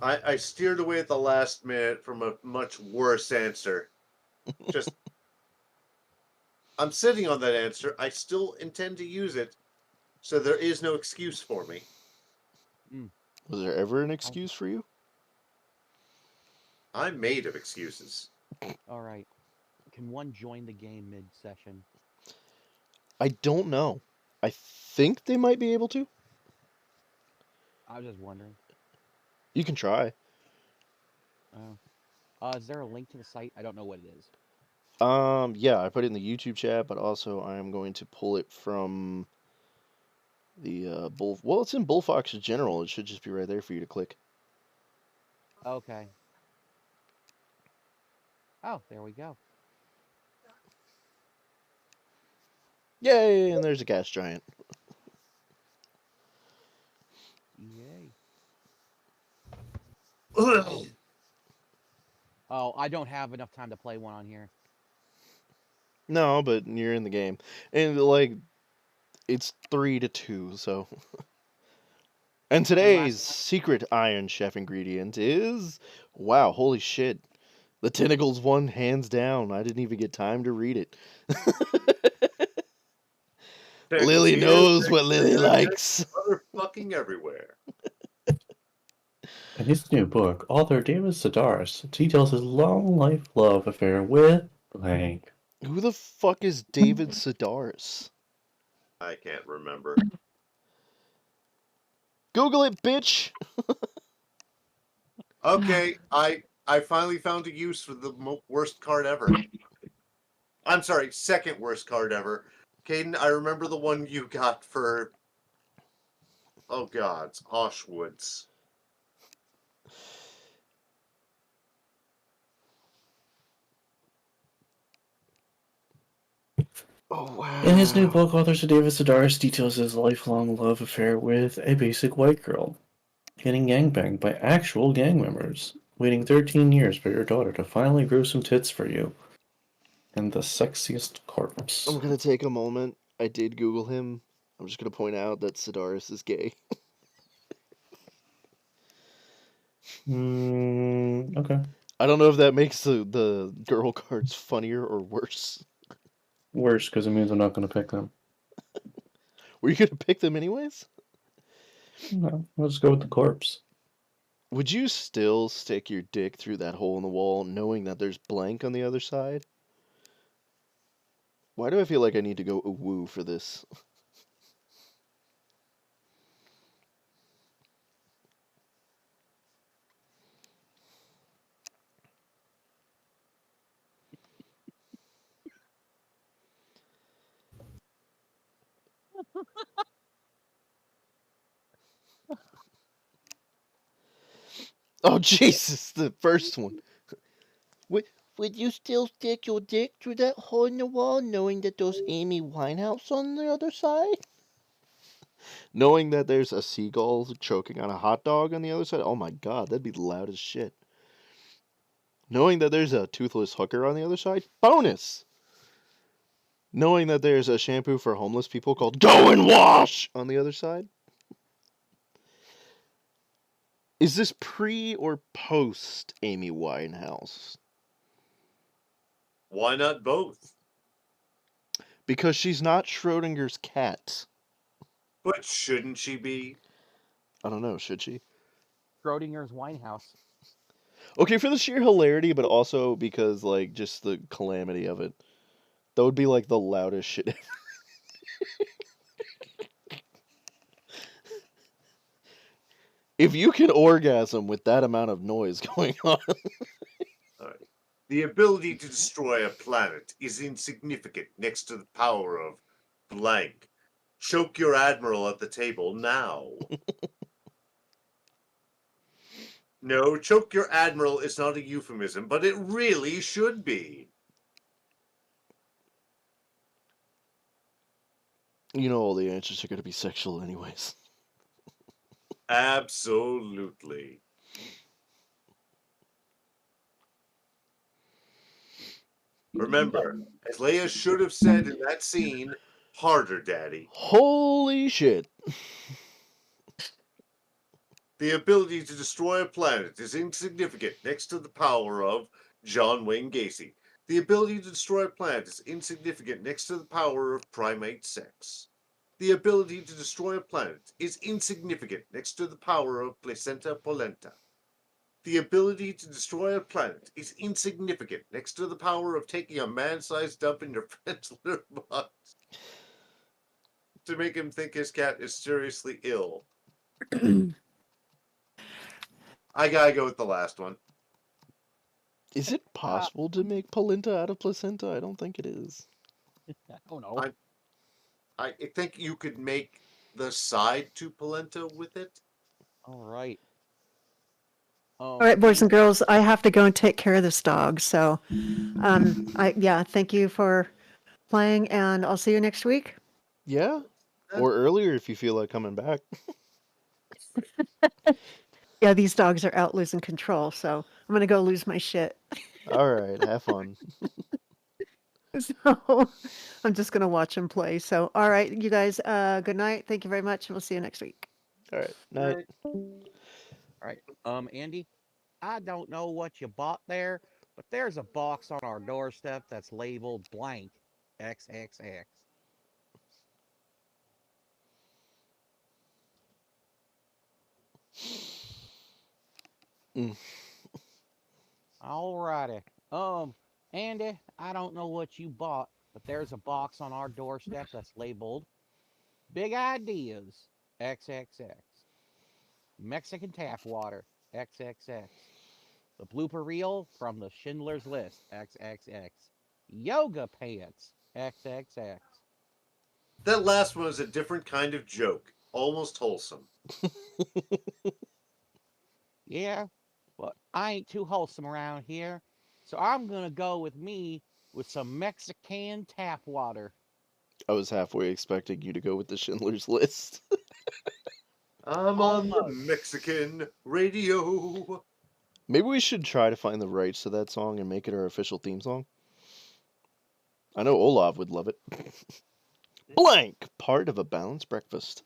I steered away at the last minute from a much worse answer. Just, I'm sitting on that answer. I still intend to use it, so there is no excuse for me. Was there ever an excuse for you? I'm made of excuses. All right. Can one join the game mid-session? I don't know. I think they might be able to. I was just wondering. You can try. Is there a link to the site? I don't know what it is. Yeah, I put it in the YouTube chat, but also I am going to pull it from the Bull. Well, it's in Bullfox General. It should just be right there for you to click. Okay. Oh, there we go. Yay! And there's a gas giant. Yay. Oh, I don't have enough time to play one on here. No, but you're in the game, and like, it's 3-2. So, and today's secret Iron Chef ingredient is wow! Holy shit! The tentacles one hands down. I didn't even get time to read it. Lily knows what Lily likes. Motherfucking everywhere. In his new book, author David Sedaris details his long life love affair with blank. Who the fuck is David Sedaris? I can't remember. Google it, bitch. Okay, I finally found a use for the worst card ever. I'm sorry, second worst card ever. Kayden, I remember the one you got for... Oh god, it's Auschwitz. Oh, wow. In his new book, author David Sedaris details his lifelong love affair with a basic white girl, getting gangbanged by actual gang members, waiting 13 years for your daughter to finally grow some tits for you, and the sexiest corpse. I'm gonna take a moment. I did Google him. I'm just gonna point out that Sedaris is gay. Okay. I don't know if that makes the girl cards funnier or worse. Worse, because it means I'm not going to pick them. Were you gonna pick them anyways? No, let's go with the corpse. Would you still stick your dick through that hole in the wall knowing that there's blank on the other side? Why do I feel like I need to go woo for this? Oh, Jesus, the first one. Would you still stick your dick through that hole in the wall knowing that there's Amy Winehouse on the other side? Knowing that there's a seagull choking on a hot dog on the other side? Oh my god, that'd be loud as shit. Knowing that there's a toothless hooker on the other side? Bonus! Knowing that there's a shampoo for homeless people called Go and Wash on the other side? Is this pre or post Amy Winehouse? Why not both? Because she's not Schrodinger's cat. But shouldn't she be? I don't know, should she? Schrodinger's Winehouse. Okay, for the sheer hilarity, but also because, like, just the calamity of it. That would be, like, the loudest shit ever. If you can orgasm with that amount of noise going on. All right. The ability to destroy a planet is insignificant next to the power of blank. Choke your admiral at the table now. No, choke your admiral is not a euphemism, but it really should be. You know all the answers are going to be sexual anyways. Absolutely. Remember, as Leia should have said in that scene, harder, Daddy. Holy shit. The ability to destroy a planet is insignificant next to the power of John Wayne Gacy. The ability to destroy a planet is insignificant next to the power of primate sex. The ability to destroy a planet is insignificant next to the power of placenta polenta. The ability to destroy a planet is insignificant next to the power of taking a man-sized dump in your friend's litter box to make him think his cat is seriously ill. I gotta go with the last one. Is it possible to make polenta out of placenta? I don't think it is. I don't know. I think you could make the side to polenta with it. All right. All right, boys and Andy, girls, I have to go and take care of this dog. So, thank you for playing, and I'll see you next week. Yeah? Or earlier if you feel like coming back. Yeah, these dogs are out losing control, so I'm gonna go lose my shit. Alright, have fun. So I'm just gonna watch them play. So, all right, you guys, good night. Thank you very much, and we'll see you next week. Alright, night. all right. Andy, I don't know what you bought there, but there's a box on our doorstep that's labeled blank XXX. Mm. Alrighty. Andy, I don't know what you bought, but there's a box on our doorstep that's labeled Big Ideas XXX. Mexican tap water XXX. The blooper reel from the Schindler's List XXX. Yoga pants XXX. That last one is a different kind of joke, almost wholesome. Yeah, but I ain't too wholesome around here, so I'm gonna go with me with some Mexican tap water. I was halfway expecting you to go with the Schindler's List. I'm on the Almost. Mexican radio. Maybe we should try to find the rights to that song and make it our official theme song. I know Olav would love it. Blank! Part of a balanced breakfast.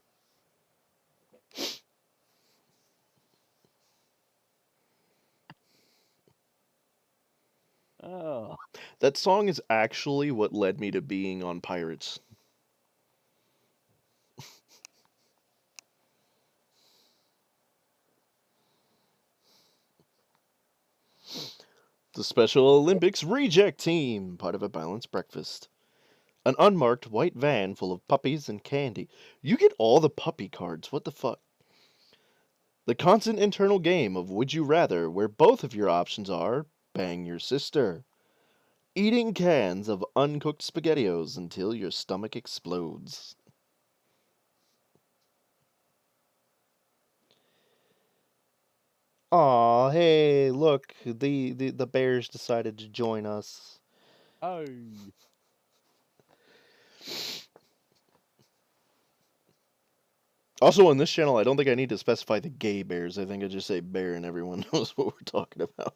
Oh. That song is actually what led me to being on Pirates. The Special Olympics Reject Team, part of a balanced breakfast. An unmarked white van full of puppies and candy. You get all the puppy cards, what the fuck? The constant internal game of Would You Rather, where both of your options are bang your sister, eating cans of uncooked SpaghettiOs until your stomach explodes. Aw, hey, look, the bears decided to join us. Oh. Also, on this channel, I don't think I need to specify the gay bears. I think I just say bear and everyone knows what we're talking about.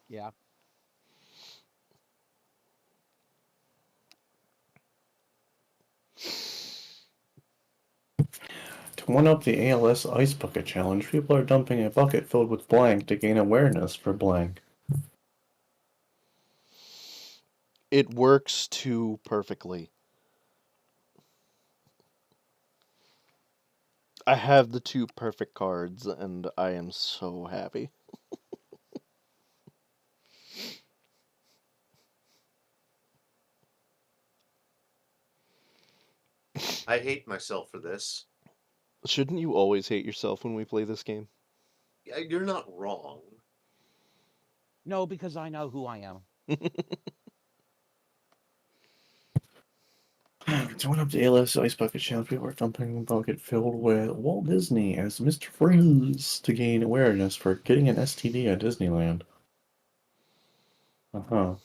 Yeah. To one up the ALS Ice Bucket Challenge, people are dumping a bucket filled with blank to gain awareness for blank. It works too perfectly. I have the 2 perfect cards, and I am so happy. I hate myself for this. Shouldn't you always hate yourself when we play this game? Yeah, you're not wrong. No, because I know who I am. To one up the ALS Ice Bucket Challenge, people are dumping a bucket filled with Walt Disney as Mr. Freeze to gain awareness for getting an STD at Disneyland. Uh-huh.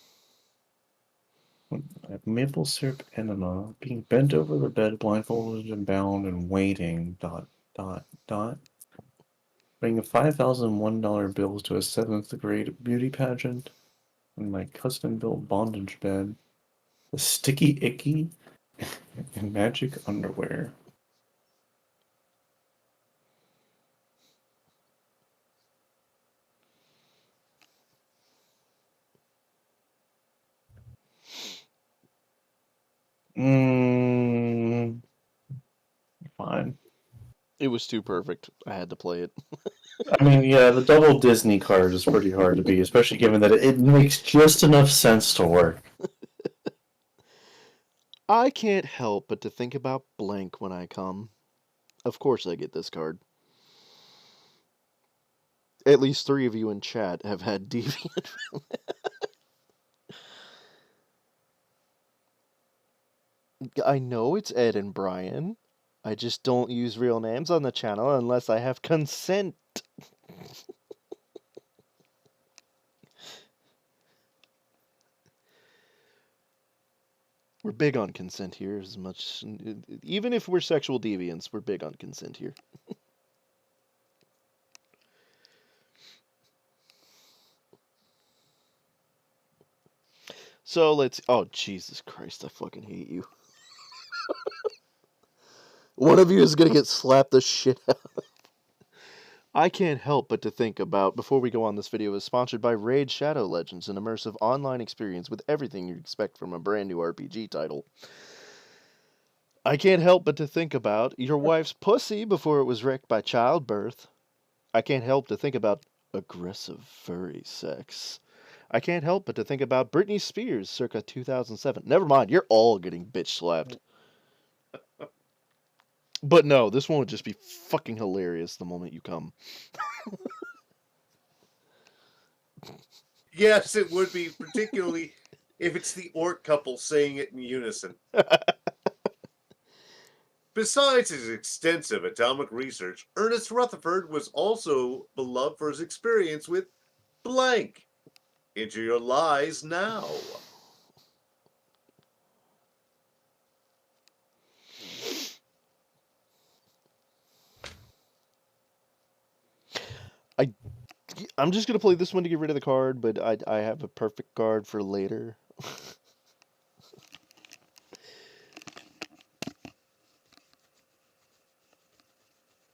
Maple syrup enema, being bent over the bed, blindfolded and bound and waiting, ... Bringing $5,001 bills to a 7th grade beauty pageant, and my custom-built bondage bed, the sticky icky, and magic underwear. Fine. It was too perfect. I had to play it. I mean, yeah, the double Disney card is pretty hard to beat, especially given that it makes just enough sense to work. I can't help but to think about blank when I come. Of course I get this card. At least 3 of you in chat have had deviant. I know it's Ed and Brian. I just don't use real names on the channel unless I have consent. We're big on consent here as much. Even if we're sexual deviants, we're big on consent here. So let's. Oh, Jesus Christ, I fucking hate you. One of you is gonna get slapped the shit out of. I can't help but to think about, before we go on, this video is sponsored by Raid Shadow Legends, an immersive online experience with everything you'd expect from a brand new RPG title. I can't help but to think about your wife's pussy before it was wrecked by childbirth. I can't help to think about aggressive furry sex. I can't help but to think about Britney Spears circa 2007. Never mind, you're all getting bitch slapped. But no, this one would just be fucking hilarious the moment you come. Yes, it would be, particularly if it's the orc couple saying it in unison. Besides his extensive atomic research, Ernest Rutherford was also beloved for his experience with blank. Enter your lies now. I'm just gonna play this one to get rid of the card, but I have a perfect card for later.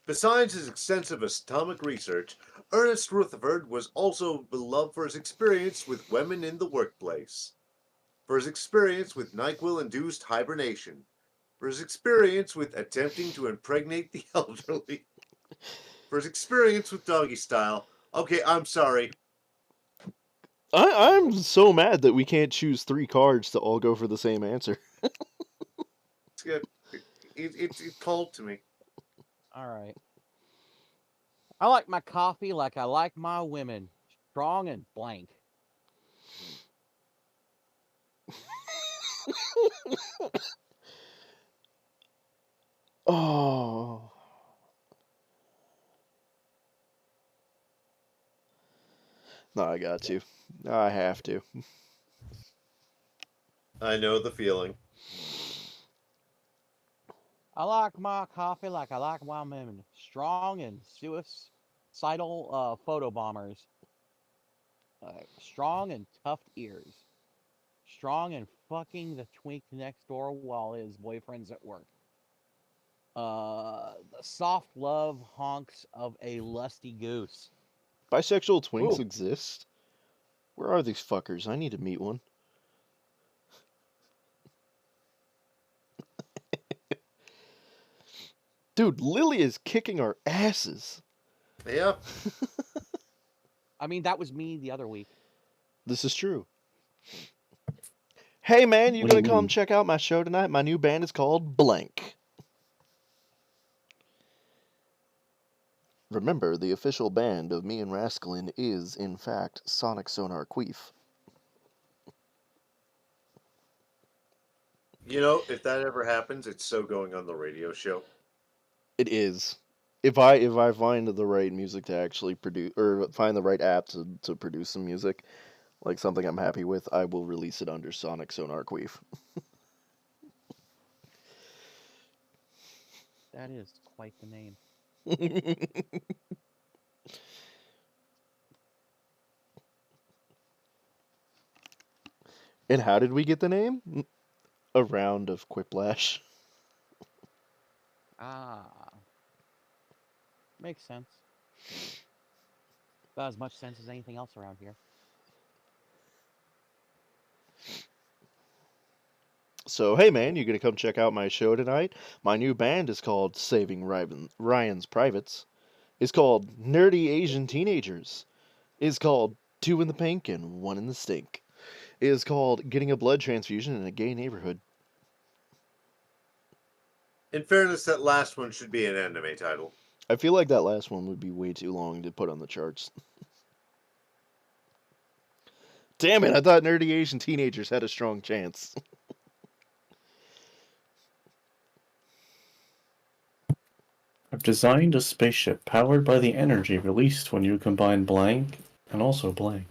Besides his extensive atomic research, Ernest Rutherford was also beloved for his experience with women in the workplace, for his experience with NyQuil-induced hibernation, for his experience with attempting to impregnate the elderly, for his experience with doggy style. Okay, I'm sorry. I'm so mad that we can't choose 3 cards to all go for the same answer. It's good. It's called to me. All right. I like my coffee like I like my women, strong and blank. Oh. No, I got to. I have to. I know the feeling. I like my coffee like I like my women, strong and suicidal photo bombers, strong and tuft ears, strong and fucking the twink next door while his boyfriend's at work. The soft love honks of a lusty goose. Bisexual twinks Ooh. exist? Where are these fuckers? I need to meet one. Dude, Lily is kicking our asses. Yeah. I mean, that was me the other week. This is true. Hey man, you What do gonna you come mean? check out my show tonight? My new band is called Blank. Remember, the official band of me and Rascalin is, in fact, Sonic Sonar Queef. You know, if that ever happens, it's so going on the radio show. It is. If I find the right music to actually produce, or find the right app to produce some music, like something I'm happy with, I will release it under Sonic Sonar Queef. That is quite the name. And how did we get the name? A round of Quiplash. Ah, makes sense. About as much sense as anything else around here. So, hey man, you gonna come check out my show tonight? My new band is called Saving Ryan's Privates. It's called Nerdy Asian Teenagers. It's called Two in the Pink and One in the Stink. It is called Getting a Blood Transfusion in a Gay Neighborhood. In fairness, that last one should be an anime title. I feel like that last one would be way too long to put on the charts. Damn it, I thought Nerdy Asian Teenagers had a strong chance. I've designed a spaceship powered by the energy released when you combine blank and also blank.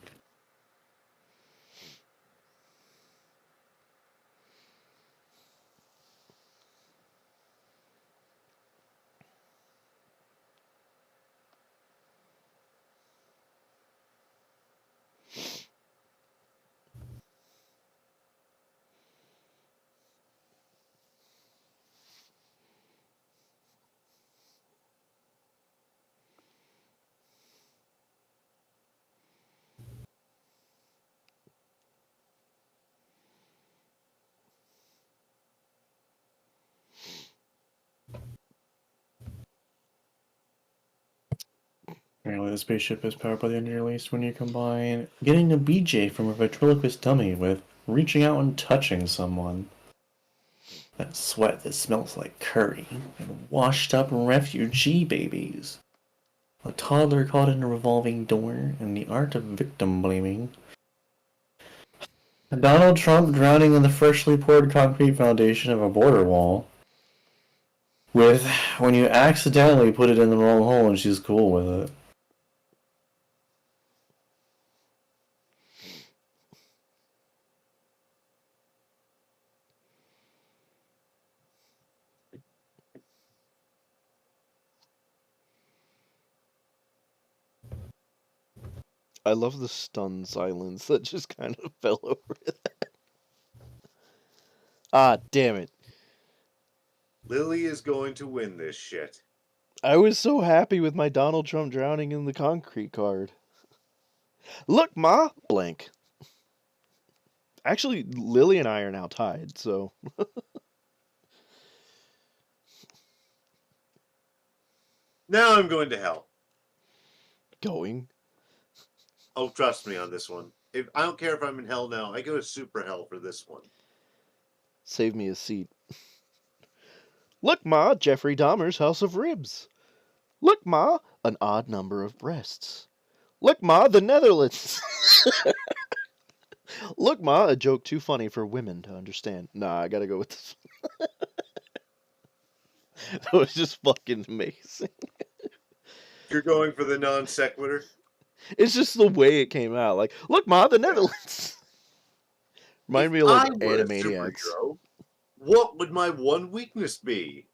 Apparently, the spaceship is powered by the energy released when you combine getting a BJ from a ventriloquist dummy with reaching out and touching someone. That sweat that smells like curry and washed up refugee babies. A toddler caught in a revolving door and the art of victim blaming. Donald Trump drowning in the freshly poured concrete foundation of a border wall. With when you accidentally put it in the wrong hole and she's cool with it. I love the stunned silence that just kind of fell over it. Ah, damn it. Lily is going to win this shit. I was so happy with my Donald Trump drowning in the concrete card. Look, Ma! Blank. Actually, Lily and I are now tied, so. Now I'm going to hell. Going. Oh, trust me on this one. If I don't care if I'm in hell now, I go to super hell for this one. Save me a seat. Look, Ma! Jeffrey Dahmer's House of Ribs. Look, Ma! An odd number of breasts. Look, Ma! The Netherlands. Look, Ma! A joke too funny for women to understand. Nah, I gotta go with this. That was just fucking amazing. You're going for the non sequitur? It's just the way it came out. Like, look, Ma! The Netherlands. Remind If me of, like, I were a Animaniacs. superhero, what would my one weakness be?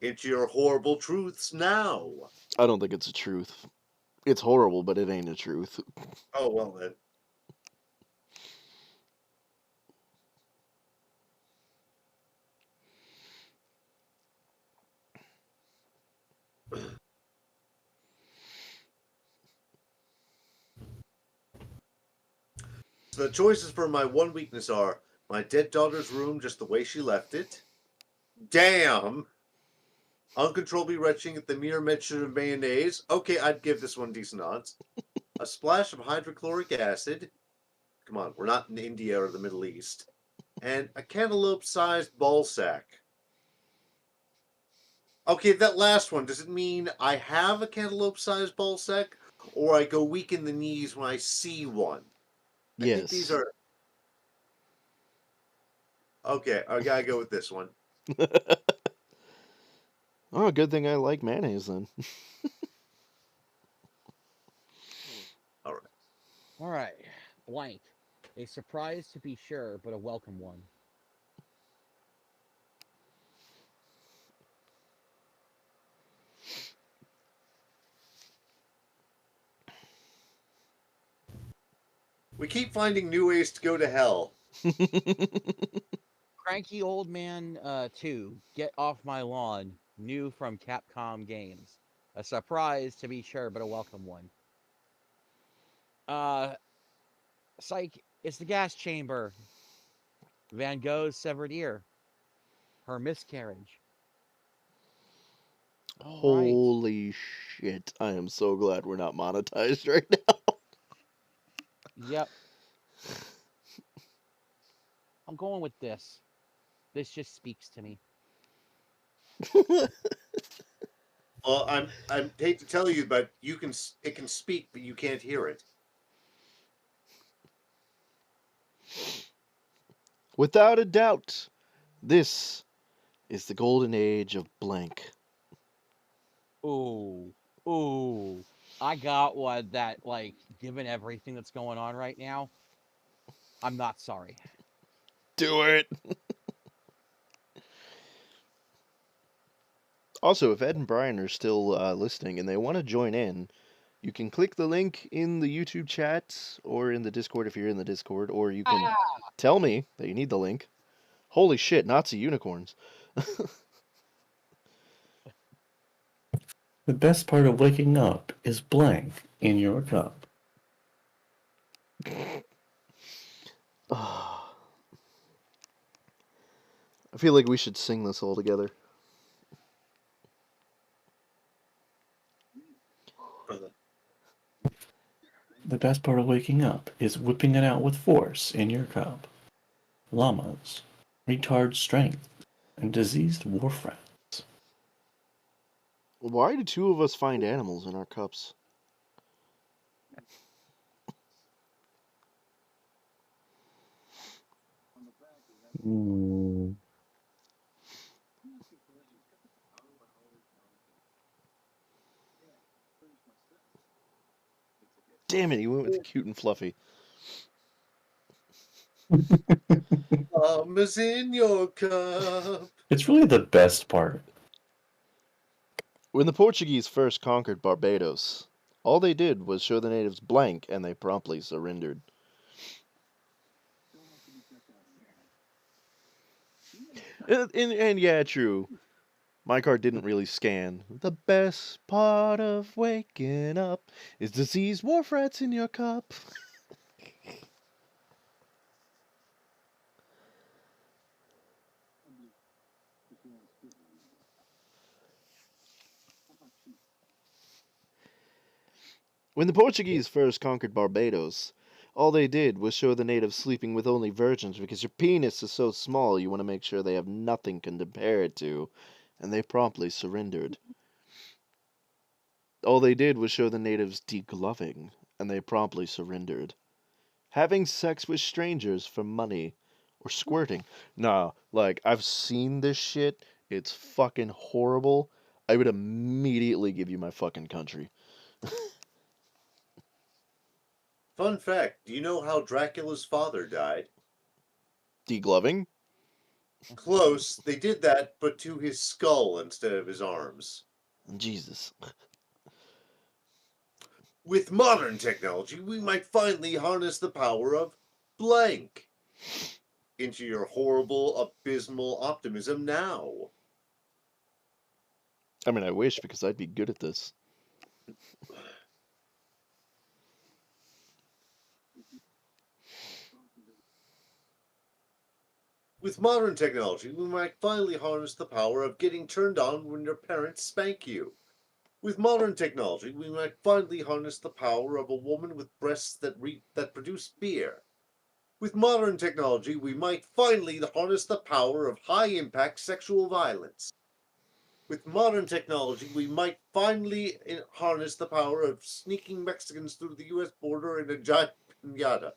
Into your horrible truths now. I don't think it's a truth. It's horrible, but it ain't a truth. Oh, well then. So the choices for my one weakness are my dead daughter's room just the way she left it. Damn. Uncontrollably retching at the mere mention of mayonnaise. Okay, I'd give this one decent odds. A splash of hydrochloric acid. Come on, we're not in India or the Middle East. And a cantaloupe-sized ball sack. Okay, that last one, does it mean I have a cantaloupe-sized ball sack, or I go weak in the knees when I see one? I think these Yes. are... Okay, I gotta go with this one. Oh, good thing I like mayonnaise then. All right. All right. Blank. A surprise to be sure, but a welcome one. We keep finding new ways to go to hell. Cranky Old Man 2, Get Off My Lawn, new from Capcom Games. A surprise to be sure, but a welcome one. Psych, it's the gas chamber. Van Gogh's severed ear. Her miscarriage. All right. Holy shit. I am so glad we're not monetized right now. Yep. I'm going with this. This just speaks to me. Well, I hate to tell you, but it can speak, but you can't hear it. Without a doubt, this is the golden age of blank. Ooh. Ooh. I got one that, like, given everything that's going on right now, I'm not sorry. Do it. Also, if Ed and Brian are still listening and they want to join in, you can click the link in the YouTube chat or in the Discord if you're in the Discord, or you can tell me that you need the link. Holy shit, Nazi unicorns. The best part of waking up is blank in your cup. I feel like we should sing this all together. The best part of waking up is whipping it out with force in your cup. Llamas, retard strength, and diseased war friends. Why do two of us find animals in our cups? Damn it, he went with cute and fluffy. Llamas in your cup. It's really the best part. When the Portuguese first conquered Barbados, all they did was show the natives blank and they promptly surrendered. And yeah, true. My card didn't really scan. The best part of waking up is disease wharf rats in your cup. When the Portuguese first conquered Barbados, all they did was show the natives sleeping with only virgins because your penis is so small you want to make sure they have nothing to compare it to, and they promptly surrendered. All they did was show the natives degloving, and they promptly surrendered. Having sex with strangers for money, or squirting. Nah, like, I've seen this shit. It's fucking horrible. I would immediately give you my fucking country. Fun fact, do you know how Dracula's father died? Degloving? Close. They did that, but to his skull instead of his arms. Jesus. With modern technology, we might finally harness the power of blank into your horrible, abysmal optimism now. I mean, I wish, because I'd be good at this. With modern technology, we might finally harness the power of getting turned on when your parents spank you. With modern technology, we might finally harness the power of a woman with breasts that produce beer. With modern technology, we might finally harness the power of high-impact sexual violence. With modern technology, we might finally harness the power of sneaking Mexicans through the U.S. border in a giant pinata.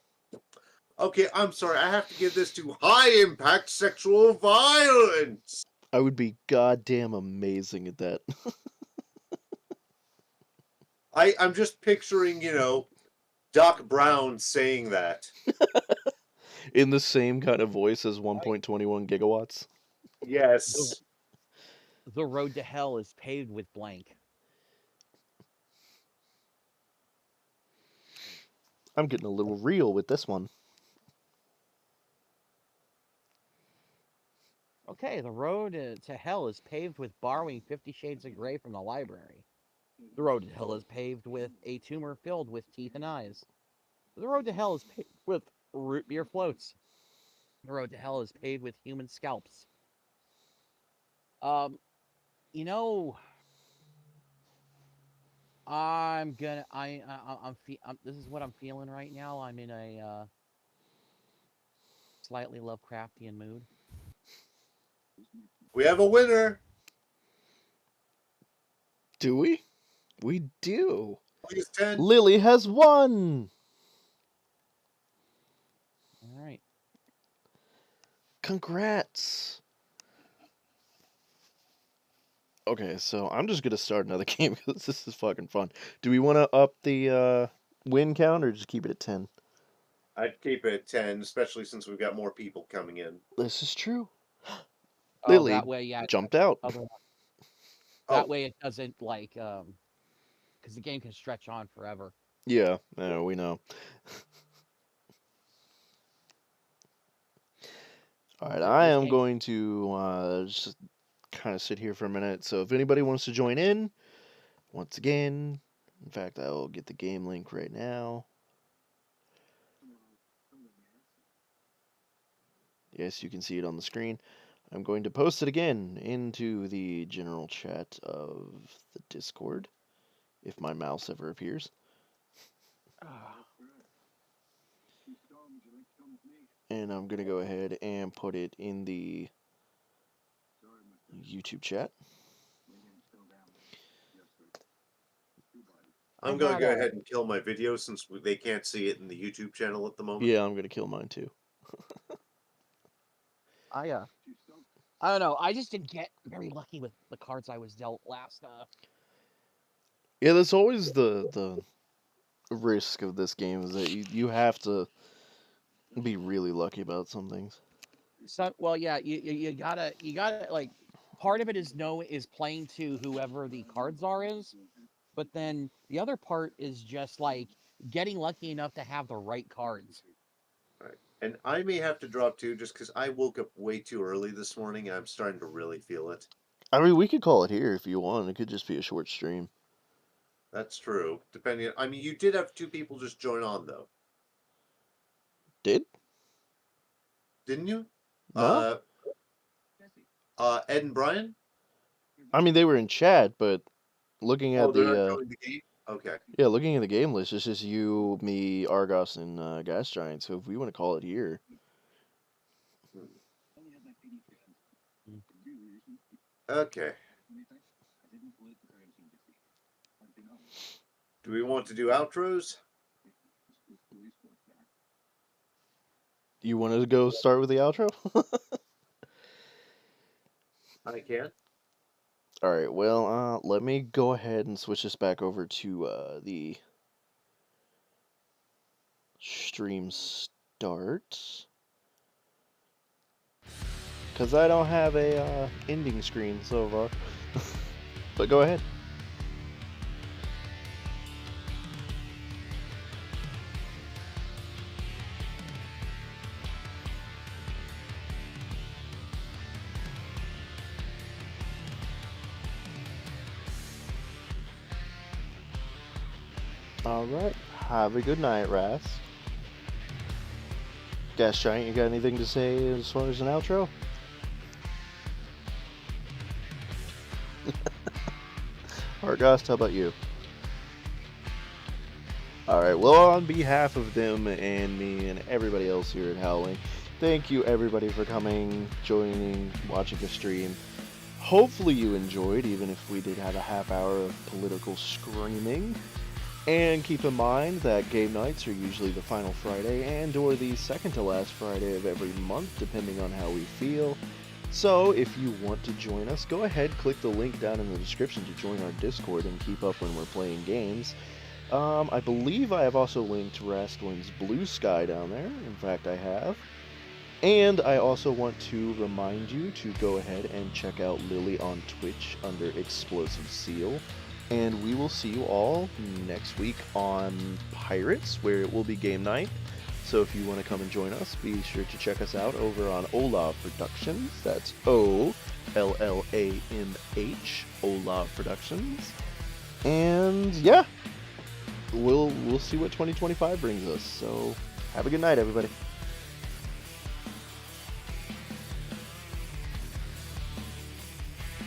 Okay, I'm sorry, I have to give this to high-impact sexual violence. I would be goddamn amazing at that. I'm just picturing, Doc Brown saying that. In the same kind of voice as 1.21 gigawatts. Yes. The road to hell is paved with blank. I'm getting a little real with this one. Okay, the road to hell is paved with borrowing 50 Shades of Grey from the library. The road to hell is paved with a tumor filled with teeth and eyes. The road to hell is paved with root beer floats. The road to hell is paved with human scalps. Um, you know, I'm gonna, this is what I'm feeling right now. I'm in a slightly Lovecraftian mood. We have a winner. Do we? We do. Please 10. Lily has won! All right. Congrats! Okay, so I'm just gonna start another game because this is fucking fun. Do we want to up the win count or just keep it at 10? I'd keep it at 10, especially since we've got more people coming in. This is true. Oh, Lily that way, yeah. jumped out. Other, Oh, that way it doesn't because the game can stretch on forever. Yeah, we know. Alright, I This am game, going to just kind of sit here for a minute. So if anybody wants to join in, once again, in fact, I will get the game link right now. Yes, you can see it on the screen. I'm going to post it again into the general chat of the Discord, if my mouse ever appears. And I'm going to go ahead and put it in the YouTube chat. I'm going to go ahead and kill my video since they can't see it in the YouTube channel at the moment. Yeah, I'm going to kill mine too. I don't know. I just didn't get very lucky with the cards I was dealt last. Yeah, that's always the risk of this game, is that you have to be really lucky about some things. So, well, yeah, you gotta like, part of it is playing to whoever the cards are is, but then the other part is just like getting lucky enough to have the right cards. Right. And I may have to drop too, just because I woke up way too early this morning and I'm starting to really feel it. I mean, we could call it here if you want. It could just be a short stream. That's true. Depending, I mean, you did have 2 people just join on though, Did? didn't you? No? Ed and Brian. I mean, they were in chat, but looking Oh, at they're not the joining the game. Okay. yeah, looking at the game list, it's just you, me, Argos, and Gas Giant. So if we want to call it here, Okay. Do we want to do outros? you wanted to go start with the outro? I can. All right. Well, let me go ahead and switch this back over to the stream start, because I don't have a ending screen so far. But go ahead. All right. Have a good night, Ras. Gas Giant, you got anything to say as far as an outro? Argos, how about you? Alright, well, on behalf of them and me and everybody else here at Howling, thank you everybody for coming, joining, watching the stream. Hopefully you enjoyed, even if we did have a half hour of political screaming. And keep in mind that game nights are usually the final Friday and or the second to last Friday of every month, depending on how we feel. So if you want to join us, go ahead, click the link down in the description to join our Discord and keep up when we're playing games. I believe I have also linked Rastling's Blue Sky down there. In fact, I have. And I also want to remind you to go ahead and check out Lily on Twitch under Explosive Seal. And we will see you all next week on Pirates, where it will be game night. So if you want to come and join us, be sure to check us out over on Olav Productions. That's O-L-L-A-M-H, Olav Productions. And yeah, we'll see what 2025 brings us. So have a good night, everybody.